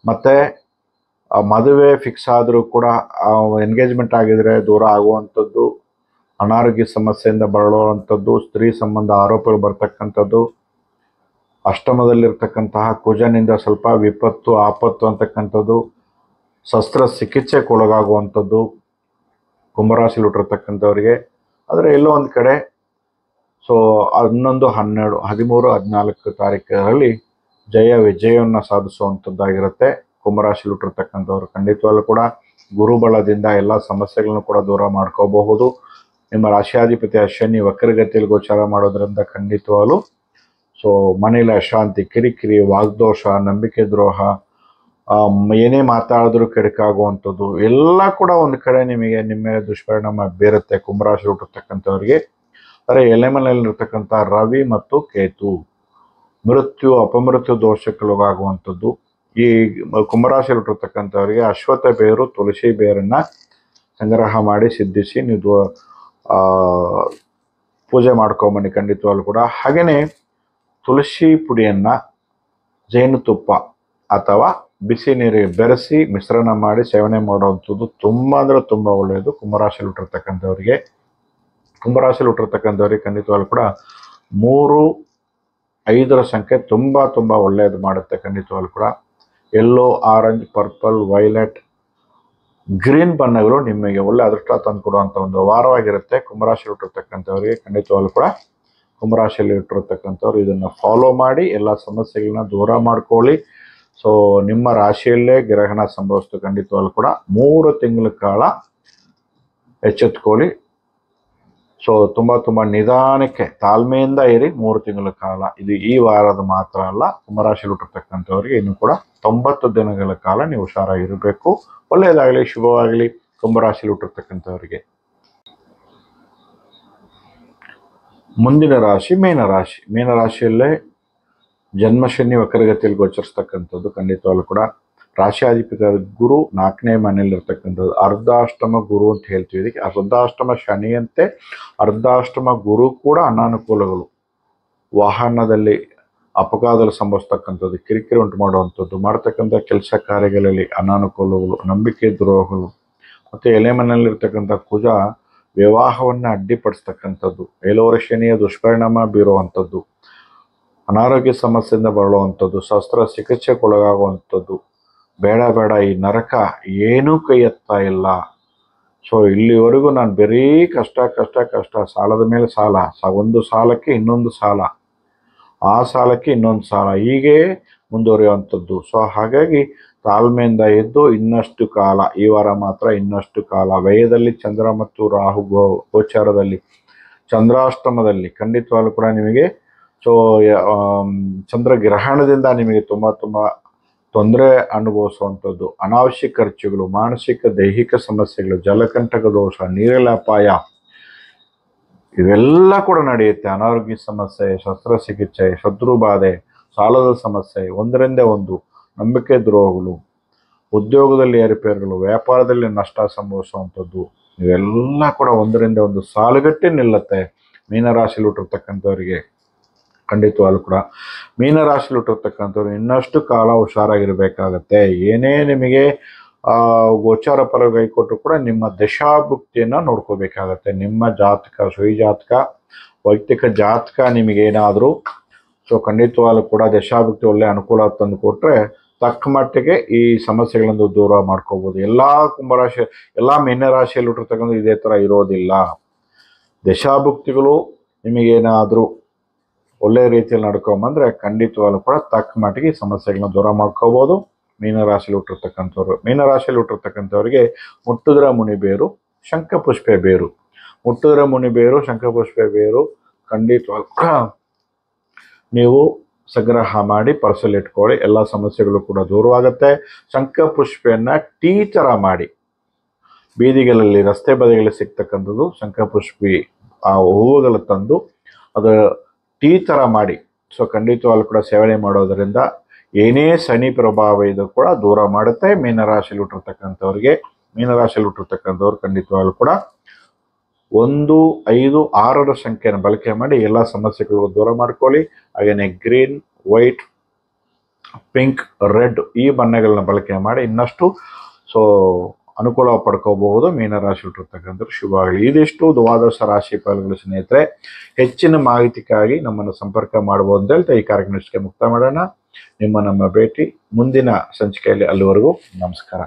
Speaker 1: ಮತ್ತು ಮದುವೆ ಫಿಕ್ಸ್ ಆದರೂ ಕೂಡ ಎಂಗೇಜ್ಮೆಂಟ್ ಆಗಿದರೆ ದೂರ ಆಗುವಂಥದ್ದು, ಅನಾರೋಗ್ಯ ಸಮಸ್ಯೆಯಿಂದ ಬಳಲುವಂಥದ್ದು, ಸ್ತ್ರೀ ಸಂಬಂಧ ಆರೋಪಗಳು ಬರ್ತಕ್ಕಂಥದ್ದು, ಅಷ್ಟಮದಲ್ಲಿರ್ತಕ್ಕಂತಹ ಕುಜನಿಂದ ಸ್ವಲ್ಪ ವಿಪತ್ತು ಆಪತ್ತು ಅಂತಕ್ಕಂಥದ್ದು, ಶಸ್ತ್ರಚಿಕಿತ್ಸೆಗೊಳಗಾಗುವಂಥದ್ದು ಕುಂಭರಾಶಿಲಿ ಹುಟ್ಟಿರ್ತಕ್ಕಂಥವ್ರಿಗೆ. ಆದರೆ ಎಲ್ಲೋ ಒಂದು ಕಡೆ 11, 12, 13, 14 ತಾರೀಕರಲ್ಲಿ ಜಯ ವಿಜಯವನ್ನು ಸಾಧಿಸುವಂಥದ್ದಾಗಿರುತ್ತೆ ಕುಂಭರಾಶಿಲಿ ಹುಟ್ಟಿರ್ತಕ್ಕಂಥವ್ರು. ಖಂಡಿತವಾಗ್ಲೂ ಕೂಡ ಗುರುಬಲದಿಂದ ಎಲ್ಲ ಸಮಸ್ಯೆಗಳನ್ನು ಕೂಡ ದೂರ ಮಾಡ್ಕೋಬಹುದು. ನಿಮ್ಮ ರಾಶಿಯಾಧಿಪತಿ ಶನಿ ವಕ್ರಗತಿಯಲ್ಲಿ ಗೋಚಾರ ಮಾಡೋದ್ರಿಂದ ಖಂಡಿತವಾಗ್ಲೂ ಮನೆಯಲ್ಲಿ ಅಶಾಂತಿ, ಕಿರಿಕಿರಿ, ವಾಗ್ದೋಷ, ನಂಬಿಕೆ ದ್ರೋಹ, ಏನೇ ಮಾತಾಡಿದ್ರೂ ಕೆಡಕಾಗುವಂಥದ್ದು ಎಲ್ಲ ಕೂಡ ಒಂದು ಕಡೆ ನಿಮಗೆ ನಿಮ್ಮ ಮೇಲೆ ದುಷ್ಪರಿಣಾಮ ಬೀರುತ್ತೆ ಕುಂಭರಾಶಿ ಹುಟ್ಟಿರ್ತಕ್ಕಂಥವ್ರಿಗೆ. ಆದರೆ ಎಲೆಮನೆಯಲ್ಲಿರ್ತಕ್ಕಂಥ ರವಿ ಮತ್ತು ಕೇತು ಅಪಮೃತ್ಯು ದೋಷಕ್ಕೊಳಗಾಗುವಂಥದ್ದು. ಈ ಕುಂಭರಾಶಿ ಹುಟ್ಟಿರ್ತಕ್ಕಂಥವ್ರಿಗೆ ಅಶ್ವತ್ಥ ಬೇರು, ತುಳಸಿ ಬೇರನ್ನು ಸಂಗ್ರಹ ಮಾಡಿ ಸಿದ್ಧಿಸಿ ನೀವು ಪೂಜೆ ಮಾಡ್ಕೊಂಬನ್ನಿ ಖಂಡಿತವಾಗ್ಲೂ ಕೂಡ. ಹಾಗೆಯೇ ತುಳಸಿ ಪುಡಿಯನ್ನು ಜೇನುತುಪ್ಪ ಅಥವಾ ಬಿಸಿ ನೀರಿಗೆ ಬೆರೆಸಿ ಮಿಶ್ರಣ ಮಾಡಿ ಸೇವನೆ ಮಾಡುವಂಥದ್ದು ತುಂಬ ಅಂದರೆ ತುಂಬ ಒಳ್ಳೆಯದು ಕುಂಭರಾಶಿಯಲ್ಲಿ ಹುಟ್ಟಿರ್ತಕ್ಕಂಥವ್ರಿಗೆ. ಕುಂಭರಾಶಿಯಲ್ಲಿ ಹುಟ್ಟಿರ್ತಕ್ಕಂಥವ್ರಿಗೆ ಖಂಡಿತವಾಗ್ಲೂ ಕೂಡ 3, 5ರ ಸಂಖ್ಯೆ ತುಂಬ ತುಂಬ ಒಳ್ಳೆಯದು ಮಾಡುತ್ತೆ ಖಂಡಿತವಾಗ್ಲೂ ಕೂಡ. Yellow, orange, purple, violet, green ಬಣ್ಣಗಳು ನಿಮಗೆ ಒಳ್ಳೆ ಅದೃಷ್ಟ ತಂದುಕೊಡುವಂಥ ಒಂದು ವಾರವಾಗಿರುತ್ತೆ ಕುಂಭರಾಶಿಯಲ್ಲಿ ಹುಟ್ಟಿರ್ತಕ್ಕಂಥವ್ರಿಗೆ. ಖಂಡಿತವಾಗ್ಲೂ ಕೂಡ ಕುಂಭರಾಶಿಯಲ್ಲಿ ಹುಟ್ಟಿರ್ತಕ್ಕಂಥವ್ರು ಇದನ್ನು ಫಾಲೋ ಮಾಡಿ ಎಲ್ಲ ಸಮಸ್ಯೆಗಳನ್ನ ದೂರ ಮಾಡ್ಕೊಳ್ಳಿ. ನಿಮ್ಮ ರಾಶಿಯಲ್ಲೇ ಗ್ರಹಣ ಸಂಭವಿಸ್ತು ಖಂಡಿತವಾಗ್ಲೂ ಕೂಡ 3 ತಿಂಗಳ ಕಾಲ ಎಚ್ಚೆತ್ಕೊಳ್ಳಿ. ತುಂಬ ನಿಧಾನಕ್ಕೆ ತಾಳ್ಮೆಯಿಂದ ಇರಿ 3 ತಿಂಗಳ ಕಾಲ. ಇದು ಈ ವಾರದ ಮಾತ್ರ ಅಲ್ಲ, ಕುಂಭರಾಶಿಯಲ್ಲಿ ಹುಟ್ಟಿರ್ತಕ್ಕಂಥವ್ರಿಗೆ ಇನ್ನು ಕೂಡ 90 ದಿನಗಳ ಕಾಲ ನೀವು ಹುಷಾರಾಗಿರಬೇಕು. ಒಳ್ಳೆಯದಾಗಲಿ, ಶುಭವಾಗಲಿ ಕುಂಭರಾಶಿಯಲ್ಲಿ ಹುಟ್ಟಿರ್ತಕ್ಕಂಥವ್ರಿಗೆ. ಮುಂದಿನ ರಾಶಿ ಮೀನರಾಶಿ. ಮೀನರಾಶಿಯಲ್ಲೇ ಜನ್ಮಶನಿ ವಕ್ರಗತಿಯಲ್ಲಿ ಗೋಚರಿಸ್ತಕ್ಕಂಥದ್ದು ಖಂಡಿತವಾಗ್ಲೂ ಕೂಡ. ರಾಶಿಯಾಧಿಪತಿ ಗುರು 4ನೇ ಮನೆಯಲ್ಲಿರ್ತಕ್ಕಂಥದ್ದು ಅರ್ಧಾಷ್ಟಮ ಗುರು ಅಂತ ಹೇಳ್ತೀವಿ. ಇದಕ್ಕೆ ಅರ್ಧಾಷ್ಟಮ ಶನಿಯಂತೆ ಅರ್ಧಾಷ್ಟಮ ಗುರು ಕೂಡ ಅನಾನುಕೂಲಗಳು, ವಾಹನದಲ್ಲಿ ಅಪಘಾತದಲ್ಲಿ ಸಂಭವಿಸ್ತಕ್ಕಂಥದ್ದು, ಕಿರಿಕಿರಿ ಉಂಟು ಮಾಡುವಂಥದ್ದು, ಮಾಡ್ತಕ್ಕಂಥ ಕೆಲಸ ಕಾರ್ಯಗಳಲ್ಲಿ ಅನಾನುಕೂಲಗಳು, ನಂಬಿಕೆ ದ್ರೋಹಗಳು. ಮತ್ತು ಎಲೆ ಮನೆಯಲ್ಲಿರ್ತಕ್ಕಂಥ ಕುಜ ವಿವಾಹವನ್ನು ಅಡ್ಡಿಪಡಿಸ್ತಕ್ಕಂಥದ್ದು, ಏಳುವರೆ ಶನಿಯ ದುಷ್ಪರಿಣಾಮ ಬೀರುವಂಥದ್ದು, ಅನಾರೋಗ್ಯ ಸಮಸ್ಯೆಯಿಂದ ಬರುವಂಥದ್ದು, ಶಸ್ತ್ರಚಿಕಿತ್ಸೆಗೊಳಗಾಗುವಂಥದ್ದು, ಬೇಡ ಬೇಡ ಈ ನರಕ ಏನೂ ಕೈ ಎತ್ತಾ ಇಲ್ಲ. ಸೊ ಇಲ್ಲಿವರೆಗೂ ನಾನು ಬರೀ ಕಷ್ಟ ಕಷ್ಟ ಕಷ್ಟ, ಸಾಲದ ಮೇಲೆ ಸಾಲ, ಒಂದು ಸಾಲಕ್ಕೆ ಇನ್ನೊಂದು ಸಾಲ, ಆ ಸಾಲಕ್ಕೆ ಇನ್ನೊಂದು ಸಾಲ, ಹೀಗೆ ಮುಂದುವರಿಯುವಂಥದ್ದು. ಸೊ ಹಾಗಾಗಿ ತಾಳ್ಮೆಯಿಂದ ಎದ್ದು ಇನ್ನಷ್ಟು ಕಾಲ, ಈ ವಾರ ಮಾತ್ರ ಇನ್ನಷ್ಟು ಕಾಲ, ವ್ಯಯದಲ್ಲಿ ಚಂದ್ರ ಮತ್ತು ರಾಹು ಗೋಚಾರದಲ್ಲಿ ಚಂದ್ರಾಷ್ಟಮದಲ್ಲಿ ಖಂಡಿತವಾಗ್ಲೂ ಕೂಡ ನಿಮಗೆ ಸೊ ಚಂದ್ರಗ್ರಹಣದಿಂದ ನಿಮಗೆ ತುಂಬ ತೊಂದರೆ ಅನುಭವಿಸುವಂಥದ್ದು, ಅನಾವಶ್ಯಕ ಖರ್ಚುಗಳು, ಮಾನಸಿಕ ದೈಹಿಕ ಸಮಸ್ಯೆಗಳು, ಜಲಕಂಟಕ ದೋಷ, ನೀರಿನ ಅಪಾಯ ಇವೆಲ್ಲ ಕೂಡ ನಡೆಯುತ್ತೆ. ಅನಾರೋಗ್ಯ ಸಮಸ್ಯೆ, ಶಸ್ತ್ರಚಿಕಿತ್ಸೆ, ಶತ್ರು ಬಾಧೆ, ಸಾಲದ ಸಮಸ್ಯೆ, ಒಂದರಿಂದ ಒಂದು, ನಂಬಿಕೆ ದ್ರೋಹಗಳು, ಉದ್ಯೋಗದಲ್ಲಿ ಏರುಪೇರುಗಳು, ವ್ಯಾಪಾರದಲ್ಲಿ ನಷ್ಟ ಸಂಭವಿಸುವಂಥದ್ದು ಇವೆಲ್ಲ ಕೂಡ ಒಂದರಿಂದ ಒಂದು ಸಾಲುಗಟ್ಟಿ ನಿಲ್ಲುತ್ತೆ ಮೀನರಾಶಿಯಲ್ಲಿ ಹುಟ್ಟಿರ್ತಕ್ಕಂಥವರಿಗೆ. ಖಂಡಿತವಾಗ್ಲೂ ಕೂಡ ಮೀನರಾಶಿಯಲ್ಲಿ ಹುಟ್ಟಿರ್ತಕ್ಕಂಥವ್ರು ಇನ್ನಷ್ಟು ಕಾಲ ಹುಷಾರಾಗಿರಬೇಕಾಗತ್ತೆ. ಏನೇ ನಿಮಗೆ ಗೋಚಾರ ಫಲ ಕೈ ಕೊಟ್ಟರು ಕೂಡ ನಿಮ್ಮ ದಶಾಭುಕ್ತಿಯನ್ನು ನೋಡ್ಕೋಬೇಕಾಗತ್ತೆ. ನಿಮ್ಮ ಜಾತಕ, ಸುಯಿ ಜಾತಕ, ವೈಯಕ್ತಿಕ ಜಾತಕ ನಿಮಗೇನಾದರೂ ಸೊ ಖಂಡಿತವಾಗ್ಲೂ ಕೂಡ ದಶಾಭುಕ್ತಿ ಒಳ್ಳೆ ಅನುಕೂಲ ತಂದು ಕೊಟ್ಟರೆ ತಕ್ಕ ಮಟ್ಟಿಗೆ ಈ ಸಮಸ್ಯೆಗಳನ್ನು ದೂರ ಮಾಡ್ಕೋಬೋದು. ಎಲ್ಲ ಕುಂಭರಾಶಿ, ಎಲ್ಲ ಮೀನರಾಶಿಯಲ್ಲಿ ಹುಟ್ಟಿರ್ತಕ್ಕಂಥ ಇದೇ ಥರ ಇರೋದಿಲ್ಲ. ದಶಾಭುಕ್ತಿಗಳು ನಿಮಗೇನಾದರೂ ಒಳ್ಳೆಯ ರೀತಿಯಲ್ಲಿ ನಡ್ಕೊಂಬಂದರೆ ಖಂಡಿತವಾಗ್ಲೂ ಕೂಡ ತಕ್ಕ ಮಟ್ಟಿಗೆ ಈ ಸಮಸ್ಯೆಗಳನ್ನ ದೂರ ಮಾಡ್ಕೋಬೋದು. ಮೀನರಾಶಿಯಲ್ಲಿ ಹುಟ್ಟಿರ್ತಕ್ಕಂಥವ್ರಿಗೆ ಮುಟ್ಟಿದ್ರೆ ಮುನಿಬೇರು, ಶಂಖಪುಷ್ಪೆ ಬೇರು, ಮುಟ್ಟಿದ್ರೆ ಮುನಿಬೇರು, ಶಂಖಪುಷ್ಪೆ ಬೇರು ಖಂಡಿತವಾಗ್ಲೂ ಕೂಡ ನೀವು ಸಂಗ್ರಹ ಮಾಡಿ ಪರ್ಸಲ್ಲಿ ಇಟ್ಕೊಳ್ಳಿ, ಎಲ್ಲ ಸಮಸ್ಯೆಗಳು ಕೂಡ ದೂರವಾಗುತ್ತೆ. ಶಂಖಪುಷ್ಪೆಯನ್ನು ಟೀ ಥರ ಮಾಡಿ ಬೀದಿಗಳಲ್ಲಿ, ರಸ್ತೆ ಬದಿಗಳಲ್ಲಿ ಸಿಗ್ತಕ್ಕಂಥದ್ದು ಶಂಖಪುಷ್ಪಿ ಆ ಹೂವುಗಳು ತಂದು ಅದು ಟೀ ಥರ ಮಾಡಿ ಸೊ ಖಂಡಿತವಾಗ್ಲೂ ಕೂಡ ಸೇವನೆ ಮಾಡೋದರಿಂದ ಏನೇ ಶನಿ ಪ್ರಭಾವ ಇದು ಕೂಡ ದೂರ ಮಾಡುತ್ತೆ. ಮೀನರಾಶಿಯಲ್ಲಿ ಹುಟ್ಟಿರ್ತಕ್ಕಂಥವ್ರು ಖಂಡಿತವಾಗ್ಲೂ ಕೂಡ 1, 5, 6 ಸಂಖ್ಯೆಯನ್ನು ಬಳಕೆ ಮಾಡಿ ಎಲ್ಲ ಸಮಸ್ಯೆಗಳು ದೂರ ಮಾಡ್ಕೊಳ್ಳಿ. ಹಾಗೆಯೇ ಗ್ರೀನ್, ವೈಟ್, ಪಿಂಕ್, ರೆಡ್ ಈ ಬಣ್ಣಗಳನ್ನ ಬಳಕೆ ಮಾಡಿ ಇನ್ನಷ್ಟು ಸೊ ಅನುಕೂಲ ಪಡ್ಕೋಬಹುದು. ಮೀನರಾಶಿ ಹುಟ್ಟಿರ್ತಕ್ಕಂಥವ್ರು ಶುಭವಾಗಲಿ. ಇದಿಷ್ಟು ದ್ವಾದಶ ರಾಶಿ ಫಲಗಳು ಸ್ನೇಹಿತರೆ. ಹೆಚ್ಚಿನ ಮಾಹಿತಿಗಾಗಿ ನಮ್ಮನ್ನು ಸಂಪರ್ಕ ಮಾಡಬಹುದು ಅಂತ ಹೇಳ್ತಾ ಈ ಕಾರ್ಯಕ್ರಮಕ್ಕೆ ಮುಕ್ತ ಮಾಡೋಣ. ನಮ್ಮ ಭೇಟಿ ಮುಂದಿನ ಸಂಚಿಕೆಯಲ್ಲಿ. ಅಲ್ಲಿವರೆಗೂ ನಮಸ್ಕಾರ.